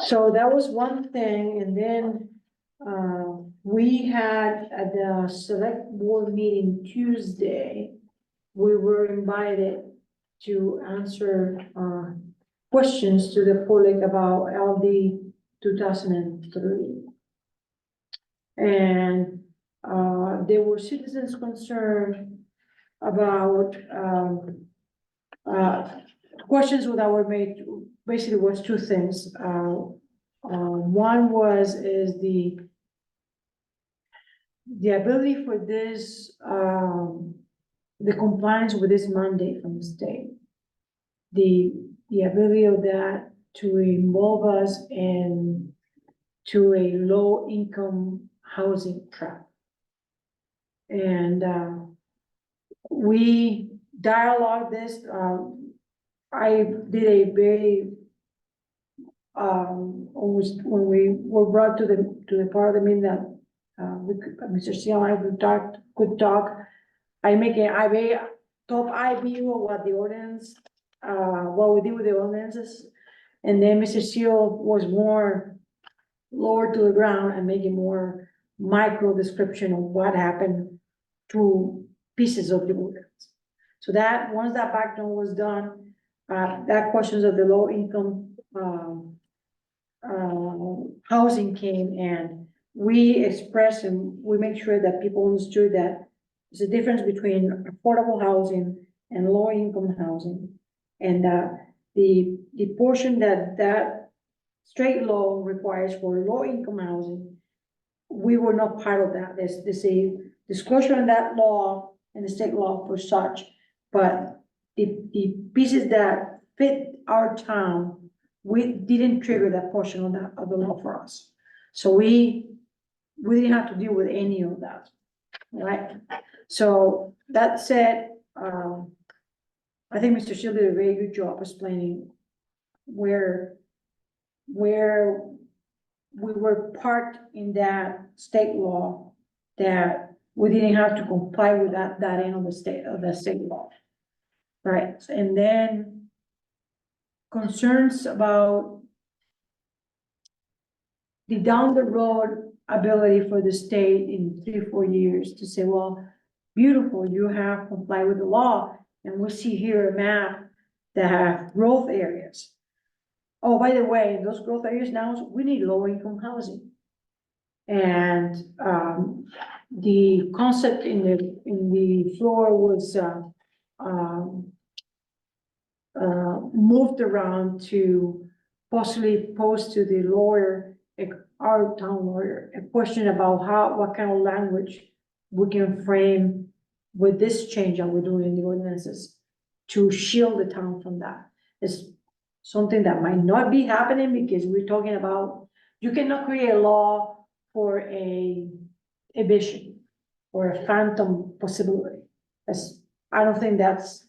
So that was one thing, and then, we had at the select board meeting Tuesday, we were invited to answer, questions to the public about LD 2003. And, there were citizens concerned about, questions that were made, basically was two things. One is the ability for this, the compliance with this mandate from the state. The ability of that to involve us in to a low income housing trap. And, we dialogued this, I did a very, almost when we were brought to the part of the meeting that, Mr. Seal and I could talk. I make a top view of what the ordinance, what we did with the ordinances. And then Mr. Seal was more lower to the ground and making more micro description of what happened to pieces of the ordinance. So that, once that background was done, that questions of the low income, housing came, and we expressed and we make sure that people understood that there's a difference between affordable housing and low income housing. And, the portion that state law requires for low income housing, we were not part of that. There's a disclosure in that law and the state law for such, but the pieces that fit our town, we didn't trigger that portion of the law for us. So we didn't have to deal with any of that, right? So that said, I think Mr. Shield did a very good job explaining where we were part in that state law that we didn't have to comply with that end of the state law. Right, and then concerns about the down the road ability for the state in 3-4 years to say, well, beautiful, you have complied with the law, and we see here a map that have growth areas. Oh, by the way, in those growth areas now, we need low income housing. And, the concept in the floor was, moved around to possibly pose to the lawyer, our town lawyer, a question about what kind of language we can frame with this change that we're doing in the ordinances to shield the town from that. It's something that might not be happening because we're talking about, you cannot create a law for a vision or a phantom possibility. I don't think that's,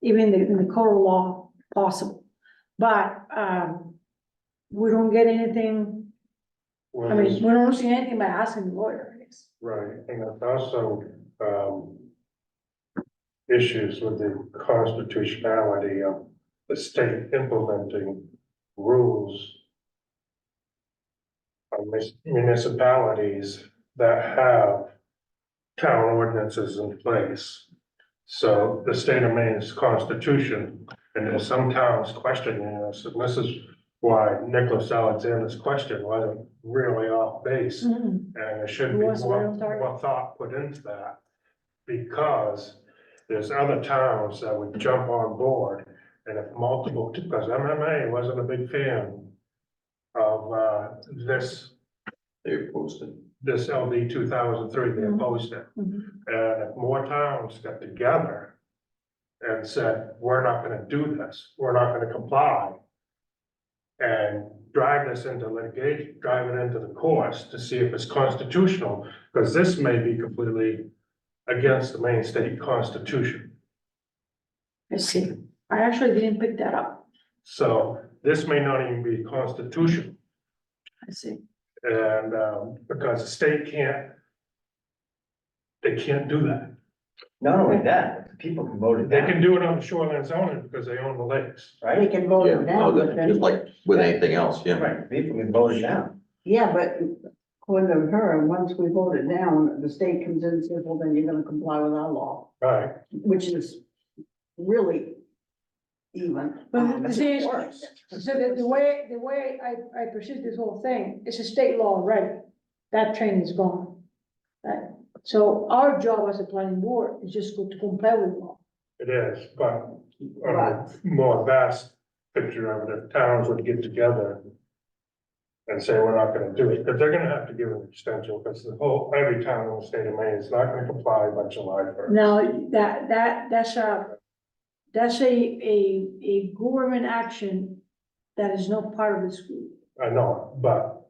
even in the code of law possible, but, we don't get anything, I mean, we don't see anything by asking the lawyer, I guess. Right, and there's also, issues with the constitutionality of the state implementing rules on municipalities that have town ordinances in place. So the state of Maine's constitution, and there's some towns questioning this, and this is why Nicholas Alexander's question wasn't really off base. Mhm. And there should It be was right on target. more thought put into that. Because there's other towns that would jump on board, and if multiple, because MMA wasn't a big fan of, They posted. this LD 2003, they Mhm. opposed it. Mhm. And if more towns got together and said, we're not gonna do this, we're not gonna comply, and drive this into litigation, drive it into the courts to see if it's constitutional, because this may be completely against the Maine state constitution. I see. I actually didn't pick that up. So this may not even be constitutional, I see. and, because the state they can't do that. Not only that, but people can vote it They down, can do it on the shoreline zoning because they own the lakes. right? They can vote Yeah, it no, down, but just then, like with anything else, yeah. Right, people can vote it down. yeah, but according to her, once we vote it down, the state comes in and says, well, then you're gonna comply with our law, Right, which is really even. But the thing is, Worse. so the way I perceive this whole thing, it's a state law already. That train is gone. Right? So our job as a planning board is just to comply with law. it is, but on a more vast picture of it, if towns would get together and say, we're not gonna do it, because they're gonna have to give an extension, because every town in the state of Maine is not gonna comply by July 1st. Now, that's a government action that is not part of the school. I know, but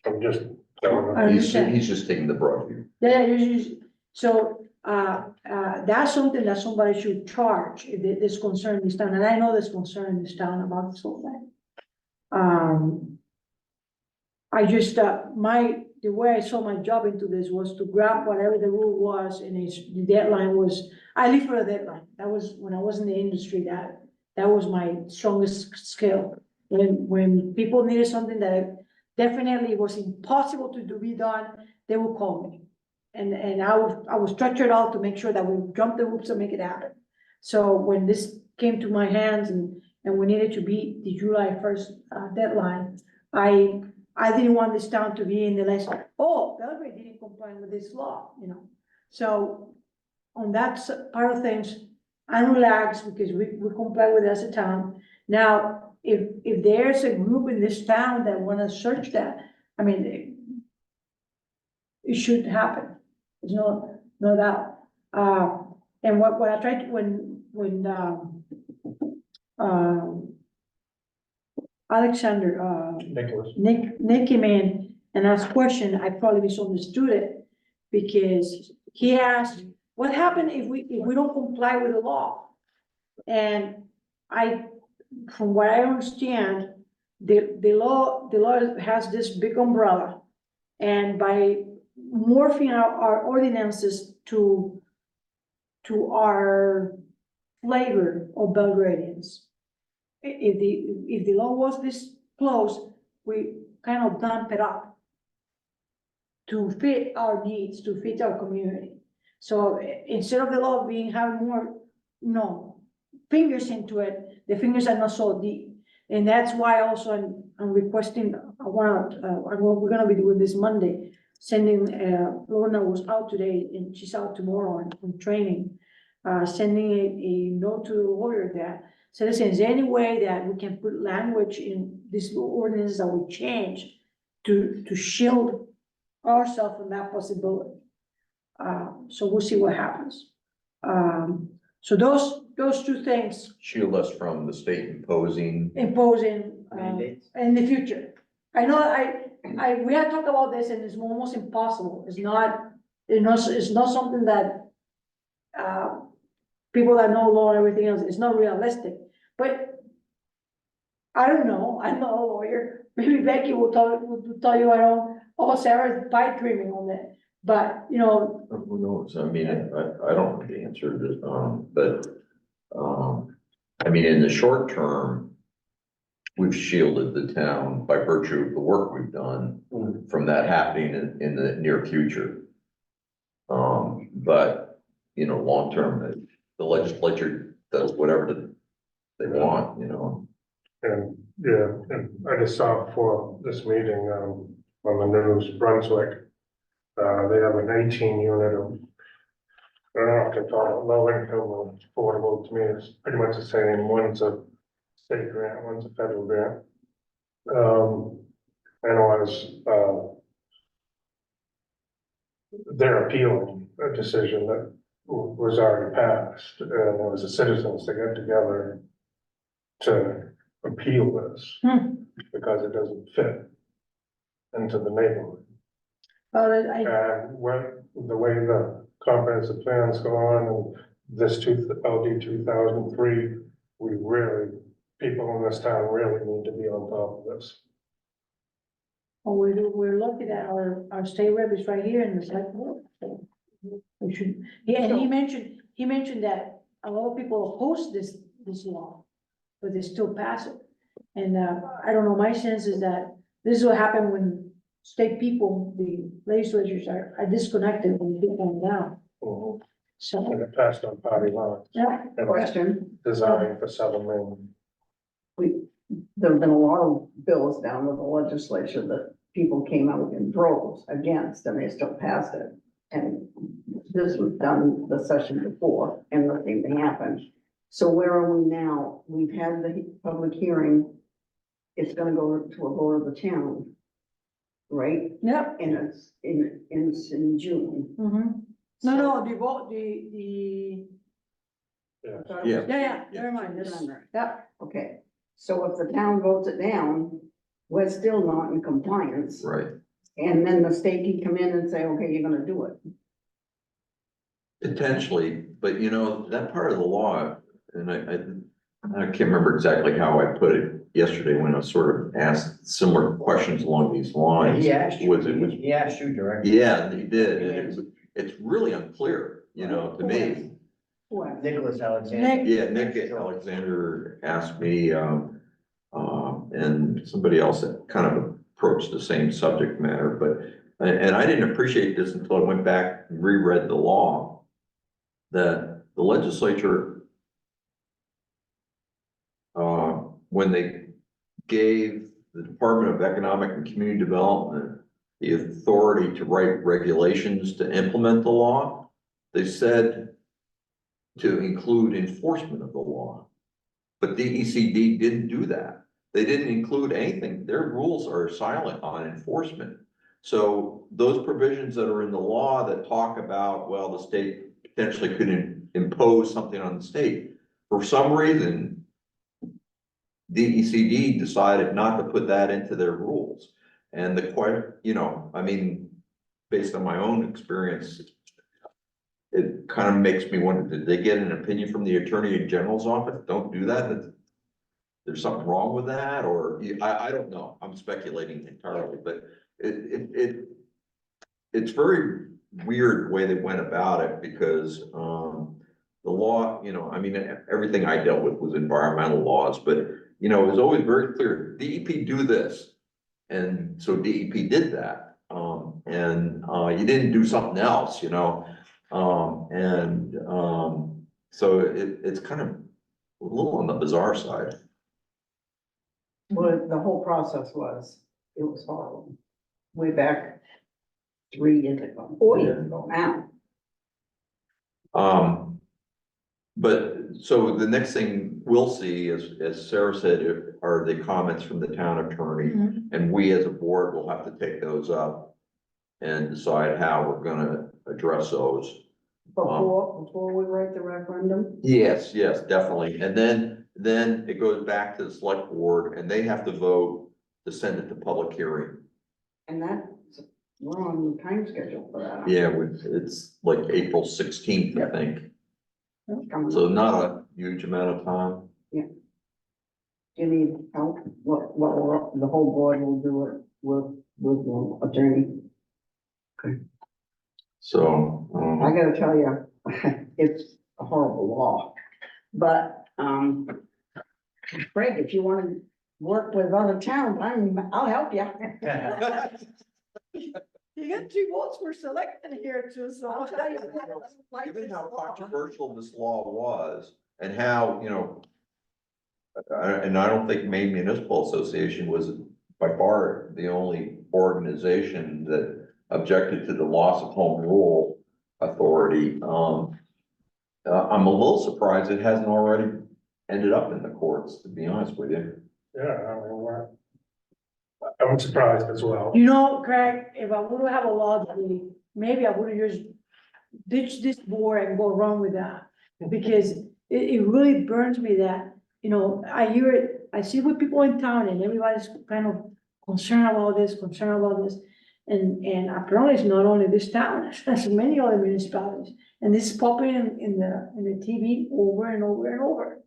I'm just telling I them, understand. He's just taking the broad view. Yeah, so, that's something that somebody should charge if this concern in this town, and I know there's concern in this town about this whole thing. I just, the way I saw my job into this was to grab whatever the rule was, and the deadline was, I live for a deadline. That was, when I was in the industry, that was my strongest skill. When people needed something that definitely was impossible to be done, they would call me. And I would structure it out to make sure that we jump the hoops and make it happen. So when this came to my hands and we needed to beat the July 1st deadline, I didn't want this town to be in the list, oh, Belgrade didn't comply with this law, you know? So on that part of things, I'm relaxed because we comply with it as a town. Now, if there's a group in this town that wanna search that, I mean, it should happen. There's no doubt. And what I tried to, when Alexander, Nicholas. Nick came in and asked a question, I probably misunderstood it. Because he asked, what happened if we don't comply with the law? And from what I understand, the law has this big umbrella. And by morphing our ordinances to our flavor of Belgradians, if the law was this close, we kind of dump it up to fit our needs, to fit our community. So instead of the law being, having more, fingers into it, the fingers are not so deep. And that's why also I'm requesting, we're gonna be doing this Monday, sending, Lorna was out today and she's out tomorrow on training. Sending a note to the lawyer that, so listen, is there any way that we can put language in this ordinance that we change to shield ourselves from that possibility? So we'll see what happens. So those two things Shield us from the state imposing. imposing, Mandates. in the future. I know, we had talked about this and it's almost impossible. It's not something that, people that know law and everything else, it's not realistic, but I don't know, I'm not a lawyer. Maybe Becky will tell you, I don't, Sarah's pipe dreaming on it, but, Who knows? I mean, I don't know the answer to this, but, I mean, in the short term, we've shielded the town by virtue of the work we've done from that happening in the near future. But, long term, the legislature does whatever they want, And, yeah, and I just saw before this meeting, on the news, Brunswick, they have an 18 unit of, I don't know if they call it low income or affordable, to me, it's pretty much the same, one's a state grant, one's a federal grant. And it was, they're appealing a decision that was already passed, and there was the citizens that got together to appeal this, because it doesn't fit into the neighborhood. well, And the way the comprehensive plans go on, and this LD 2003, people in this town really need to be on top of this. we're lucky that our state rep is right here in the select board. So we should, and he mentioned that a lot of people oppose this law, but they still pass it. And, I don't know, my sense is that this is what happened when state people, the legislatures are disconnected when they get them down. So, And it passed on party lines, yeah, and it's Question, designed for 7 million. there've been a lot of bills down with the legislature that people came out in droves against, and they still passed it. And this was done the session before, and nothing happened. So where are we now? We've had the public hearing. It's gonna go to a vote of the town, right? yeah. And it's in June. No, the vote, the, Yeah. never mind, this, December. yeah. Okay, so if the town votes it down, we're still not in compliance. Right. And then the state can come in and say, okay, you're gonna do it. Potentially, but that part of the law, and I can't remember exactly how I put it yesterday when I sort of asked similar questions along these lines. He asked you, Was he asked you directly. yeah, he did, and it's really unclear, to me. What? Nicholas Alexander. Yeah, Nick Alexander asked me, and somebody else that kind of approached the same subject matter, but, and I didn't appreciate this until I went back and reread the law, that the legislature, when they gave the Department of Economic and Community Development the authority to write regulations to implement the law, they said to include enforcement of the law. But DECD didn't do that. They didn't include anything. Their rules are silent on enforcement. So those provisions that are in the law that talk about, well, the state potentially could impose something on the state, for some reason, DECD decided not to put that into their rules. And based on my own experience, it kind of makes me wonder, did they get an opinion from the Attorney General's office? Don't do that. there's something wrong with that, or, I don't know, I'm speculating entirely, but it's very weird the way they went about it, because, the law, you know, I mean, everything I dealt with was environmental laws, but, you know, it was always very clear, DEP do this. And so DEP did that, you didn't do something else, you know, so it's kind of a little on the bizarre side. Well, the whole process it was horrible. Way back 3 years ago, 4 years ago now. But, so the next thing we'll see, as Sarah said, are the comments from the town attorney. Mhm. And we as a board will have to take those up and decide how we're gonna address those. Before we write the referendum. Yes, definitely. And then it goes back to the select board and they have to vote to send it to public hearing. And we're on the time schedule for that. Yeah, it's like April 16th, I think. Coming So up. not a huge amount of time. Do you need help? The whole board will do it with the attorney. So, I gotta tell you, it's a horrible law, but, Craig, if you wanna work with other towns, I'll help you. You got 2 votes for selecting here too, so I'll tell you. given how controversial this law was and how, you know, and I don't think Maine Municipal Association was by far the only organization that objected to the loss of home rule authority. I'm a little surprised it hasn't already ended up in the courts, to be honest with you. Yeah, I mean, I'm surprised as well. You know, Craig, if I would have a law degree, maybe I would have just ditched this board and go run with that. Because it really burns me that, you know, I hear it, I see with people in town and everybody's kind of concerned about this. And apparently it's not only this town, it's many other municipalities. And this is popping in the TV over and over and over.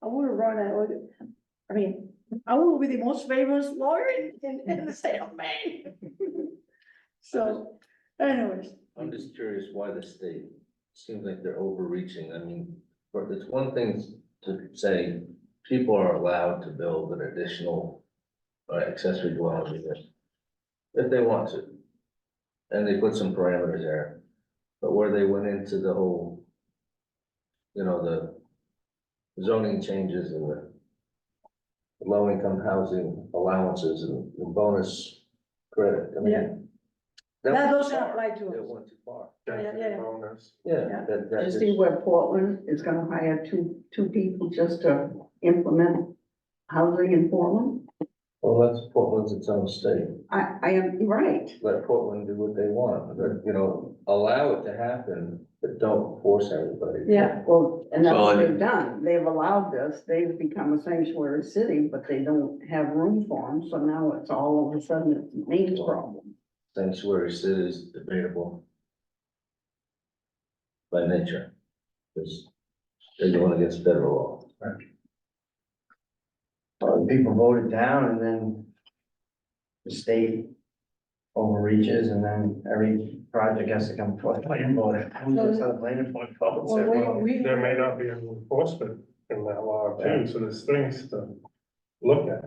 I would have run that, I mean, I would be the most famous lawyer in the state of Maine. So, anyways, I'm just curious why the state seems like they're overreaching. I mean, for it's one thing to say people are allowed to build an additional accessory dwelling unit if they want to. And they put some parameters there, but where they went into the whole, you know, the zoning changes and the low-income housing allowances and the bonus credit, I mean. Yeah. That That went doesn't too far. apply to us. It went too far. Yeah. Bonus. Yeah, Yeah. that You just. see where Portland is gonna hire two people just to implement housing in Portland? Well, that's Portland's its own state. I am right. Let Portland do what they want, but, you know, allow it to happen, but don't force everybody. yeah, Well, and that's what Well, they've done. They've allowed this. They've become a sanctuary city, but they don't have room for them. So now it's all of a sudden it's Maine's problem. Sanctuary city is debatable by nature, because they're going against federal law. Well, people voted down and then the state overreaches and then every project has to come before the planning board. Who's gonna tell the planning board votes? Well, we- There may not be any enforcement in that law too, so there's things to look at.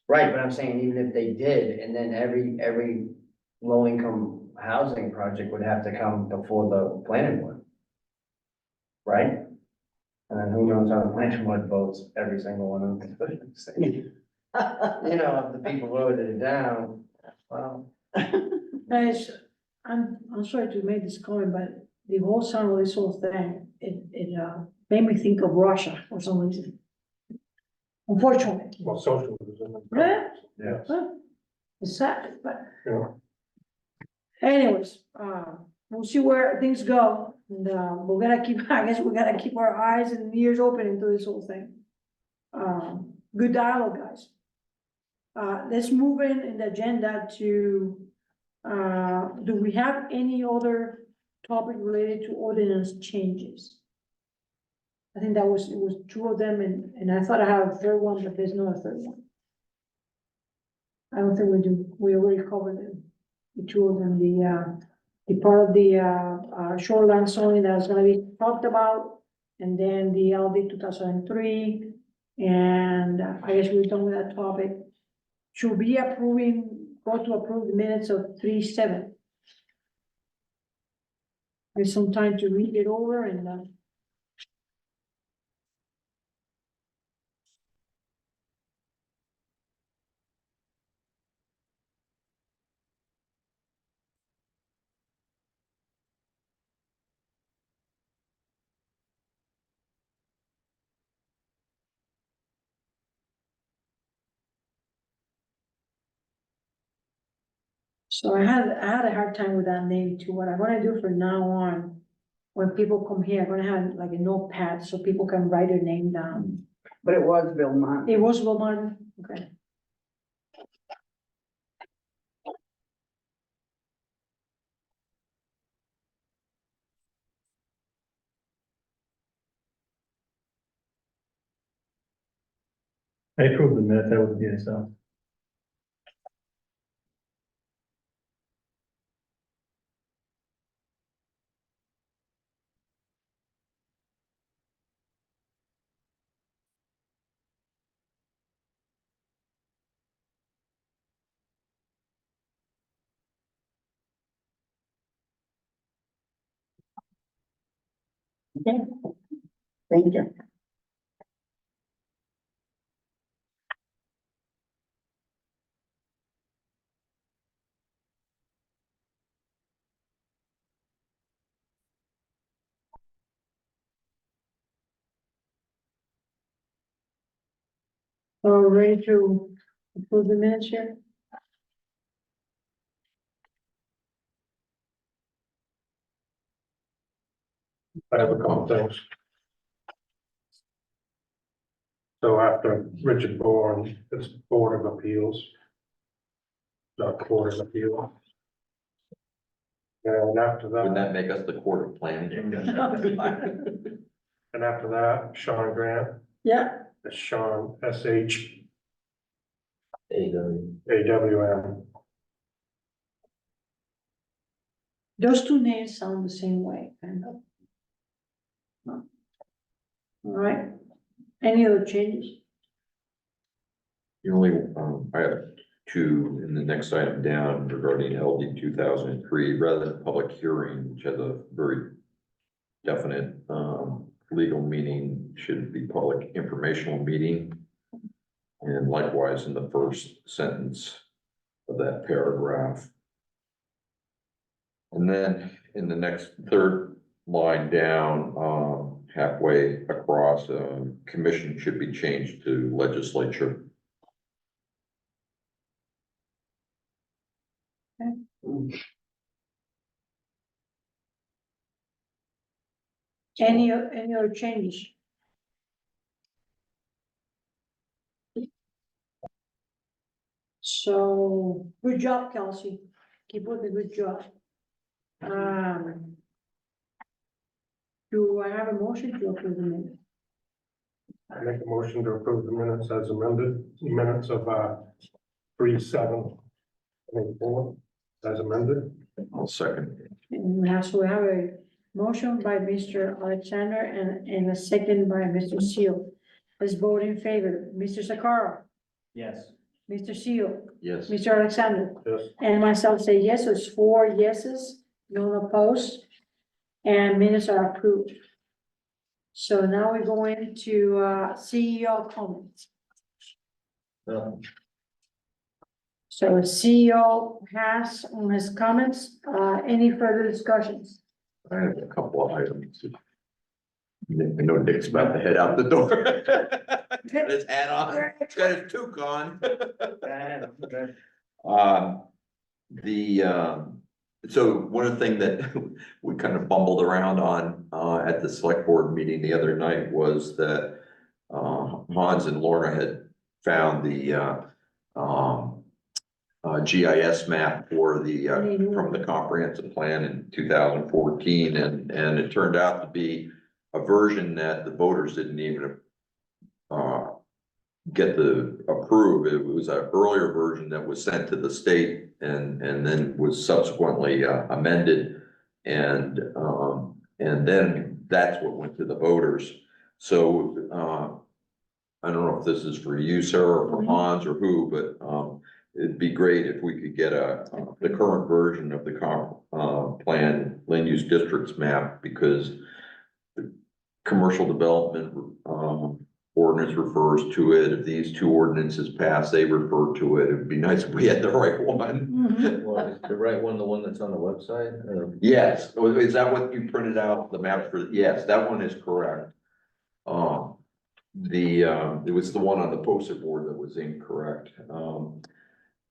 Right, but I'm saying even if they did, and then every low-income housing project would have to come before the planning board. Right? And then who knows how the planning board votes every single one of them. You know, if the people voted it down, well. guys, I'm sorry to make this comment, but the whole sound of this whole thing, it made me think of Russia for some reason. Unfortunately, Well, socialism. yeah, Yes. it's sad, but Yeah. anyways, we'll see where things go. And, we're gonna keep, I guess we gotta keep our eyes and ears open into this whole thing. Good dialogue, guys. Let's move in the agenda to, do we have any other topic related to ordinance changes? I think it was two of them, and I thought I had a third one, but there's no third one. I don't think we do, we already covered them, the two of them, the part of the, shoreline zoning that's gonna be talked about, and then the LD 2003, and I guess we're done with that topic. Should be go to approve the minutes of 3/7. There's some time to read it over and, so I had a hard time with that name too. What I'm gonna do from now on, when people come here, I'm gonna have like a notepad so people can write their name down. But it was Bill Martin. It was Will Martin, okay. I approved the minutes, that would be it, so. Okay. Thank you. So we're ready to approve the minutes here? I have a couple things. So after Richard Bourne, it's Board of Appeals. Not Court of Appeal. And after Wouldn't that, that make us the court of planning? and after that, Sean Grant, Yeah, it's Sean SHAWM. those two names sound the same way, kind of. All right, any other changes? The only, I have two in the next item down regarding LD 2003, rather than public hearing, which has a very definite, legal meaning, should be public informational meeting. And likewise in the first sentence of that paragraph. And then in the next third line down, halfway across, commission should be changed to legislature. Any other changes? So, good job, Kelsey. Keep up the good job. Do I have a motion to approve the minutes? I make a motion to approve the minutes as amended, minutes of 3/7/24 as amended. I'll second. And we have a motion by Mr. Alexander and a second by Mr. Seal. Let's vote in favor. Mr. Sakara, Yes. Mr. Seal, Yes. Mr. Alexander, Yes, and myself say yes, so it's 4 yeses, no opposed, and minutes are approved. So now we go into CEO comments. So CEO has on his comments, any further discussions? I have a couple of items. I know Nick's about to head out the door. Got his hat on, got his toque on. So one of the things that we kind of bumbled around on, at the select board meeting the other night was that, Hans and Lorna had found the, GIS map for the, from the comprehensive plan in 2014, and it turned out to be a version that the voters didn't even, get the approve. It was an earlier version that was sent to the state and then was subsequently amended. And then that's what went to the voters. So, I don't know if this is for you, Sarah, or for Hans, or who, but, it'd be great if we could get the current version of the plan land use districts map, because the commercial development, ordinance refers to it. If these two ordinances pass, they refer to it. It'd be nice if we had the right one. Mhm. Well, is the right one, the one that's on the website, or? Yes, is that what you printed out, the map for? Yes, that one is correct. It was the one on the poster board that was incorrect.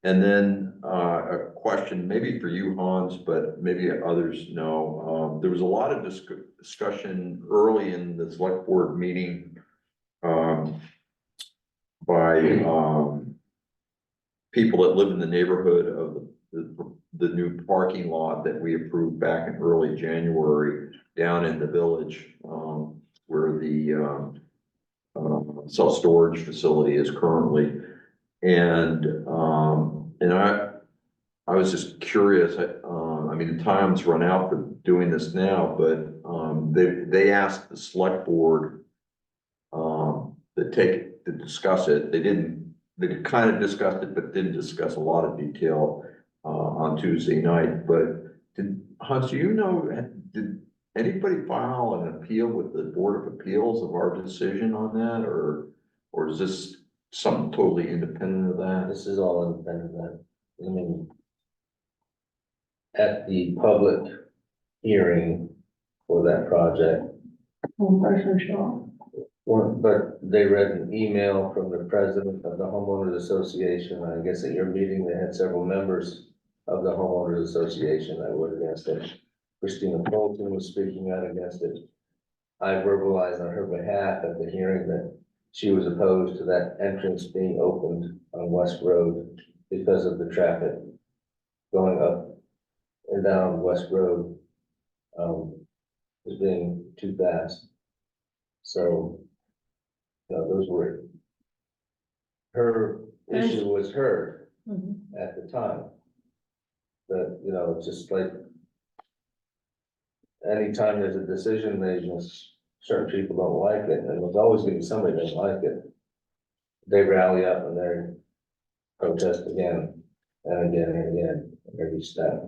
And then, a question maybe for you, Hans, but maybe others know. There was a lot of discussion early in the select board meeting, by, people that live in the neighborhood of the new parking lot that we approved back in early January down in the village, where the, self-storage facility is currently. And I was just curious, I mean, the time's run out for doing this now, but, they asked the select board, to discuss it. They kind of discussed it, but didn't discuss a lot of detail, on Tuesday night. But Hans, do you know, did anybody file an appeal with the Board of Appeals of our decision on that, or is this something totally independent of that? This is all independent of that. I mean, at the public hearing for that project, One person show. but they read an email from the president of the homeowners association. I guess at your meeting, they had several members of the homeowners association that were against it. Christina Fulton was speaking out against it. I verbalized on her behalf at the hearing that she was opposed to that entrance being opened on West Road because of the traffic going up and down West Road, was being too fast. So, those were, her issue was heard Mhm. at the time. But, it's just like anytime there's a decision made, certain people don't like it, and there's always gonna be somebody that doesn't like it. They rally up and they protest again and again and again, every step.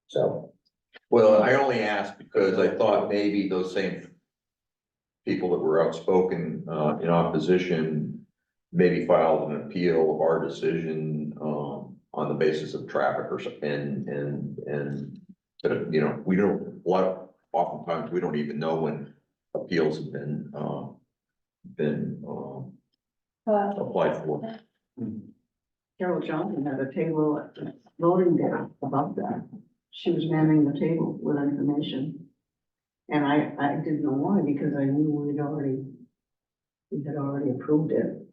So, Well, I only asked because I thought maybe those same people that were outspoken, in opposition, maybe filed an appeal of our decision, on the basis of traffic or something, but, we don't, oftentimes, we don't even know when appeals have been applied for. Carol Johnson had a table at the voting day about that. She was manning the table with information. And I didn't know why, because I knew we had already approved it.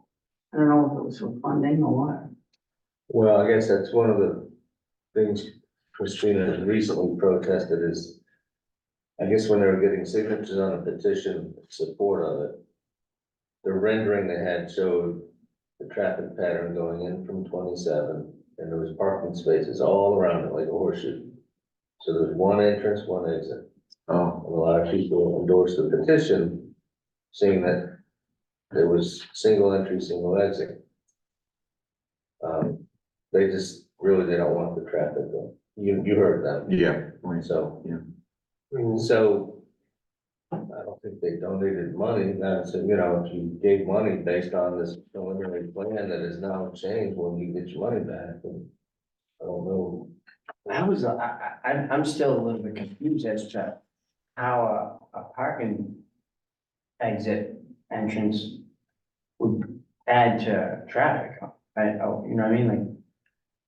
I don't know if it was for funding or what. well, I guess that's one of the things Christina has recently protested is, I guess when they were getting signatures on a petition in support of it, the rendering they had showed the traffic pattern going in from 27, and there was parking spaces all around it like a horseshoe. So there's one entrance, one exit. Oh, And a lot of people endorsed the petition, saying that there was single entry, single exit. They just they don't want the traffic. You heard them. yeah. So, Mm, so I don't think they donated money. So, if you gave money based on this preliminary plan that is now changed, when you get your money back, and I don't know. I'm still a little bit confused as to how a parking exit entrance would add to traffic. You know what I mean? Like,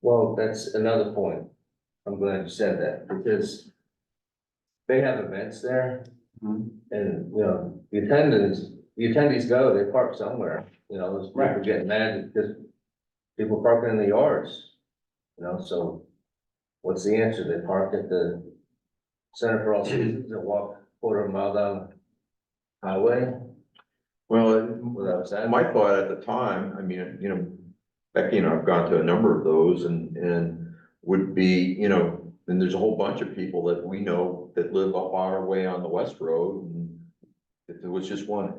Well, that's another point. I'm glad you said that, because they have events there, and, the attendees go, they park somewhere, there's people Right. getting mad because people parking in the yards, so what's the answer? They park at the Center for All Seasons and walk quarter mile down the highway Well, without that. my thought at the time, I mean, you know, Becky and I have gone to a number of those and would be, you know, and there's a whole bunch of people that we know that live up our way on the West Road. And if there was just one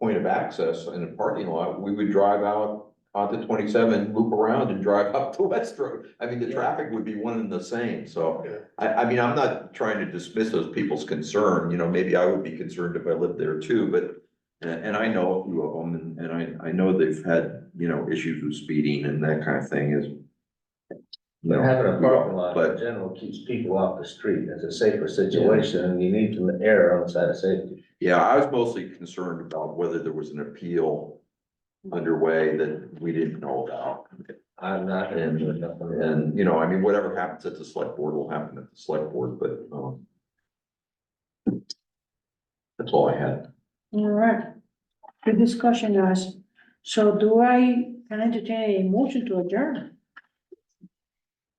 point of access in a parking lot, we would drive out onto 27, loop around and drive up to West Road. I mean, the Yeah. traffic would be one and the same, so. Yeah. I mean, I'm not trying to dismiss those people's concern, you know, maybe I would be concerned if I lived there too, but. And I know a few of them, and I know they've had, you know, issues with speeding and that kind of thing is. You But know, having a parking lot in but, general keeps people off the street. It's a safer situation and you need to err on the side of safety. yeah, I was mostly concerned about whether there was an appeal underway that we didn't know about. I'm not in with nothing. And, you know, I mean, whatever happens at the select board will happen at the select board, but, that's all I had. All right. Good discussion, guys. So can I entertain a motion to adjourn?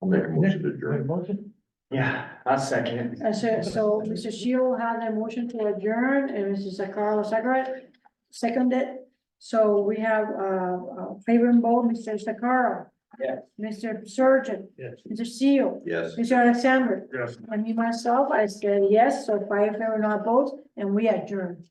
I'll make a motion to adjourn. Motion? Yeah, I'll second it. I said, so Mr. Shield had a motion to adjourn and Mrs. Sakara seconded. So we have, favoring vote, Mr. Sakara. Yes. Mr. Surgeon, Yes. Mr. Seal, Yes. Mr. Alexander, Yes. and me myself, I said yes, so 5 favor, not opposed, and we adjourn.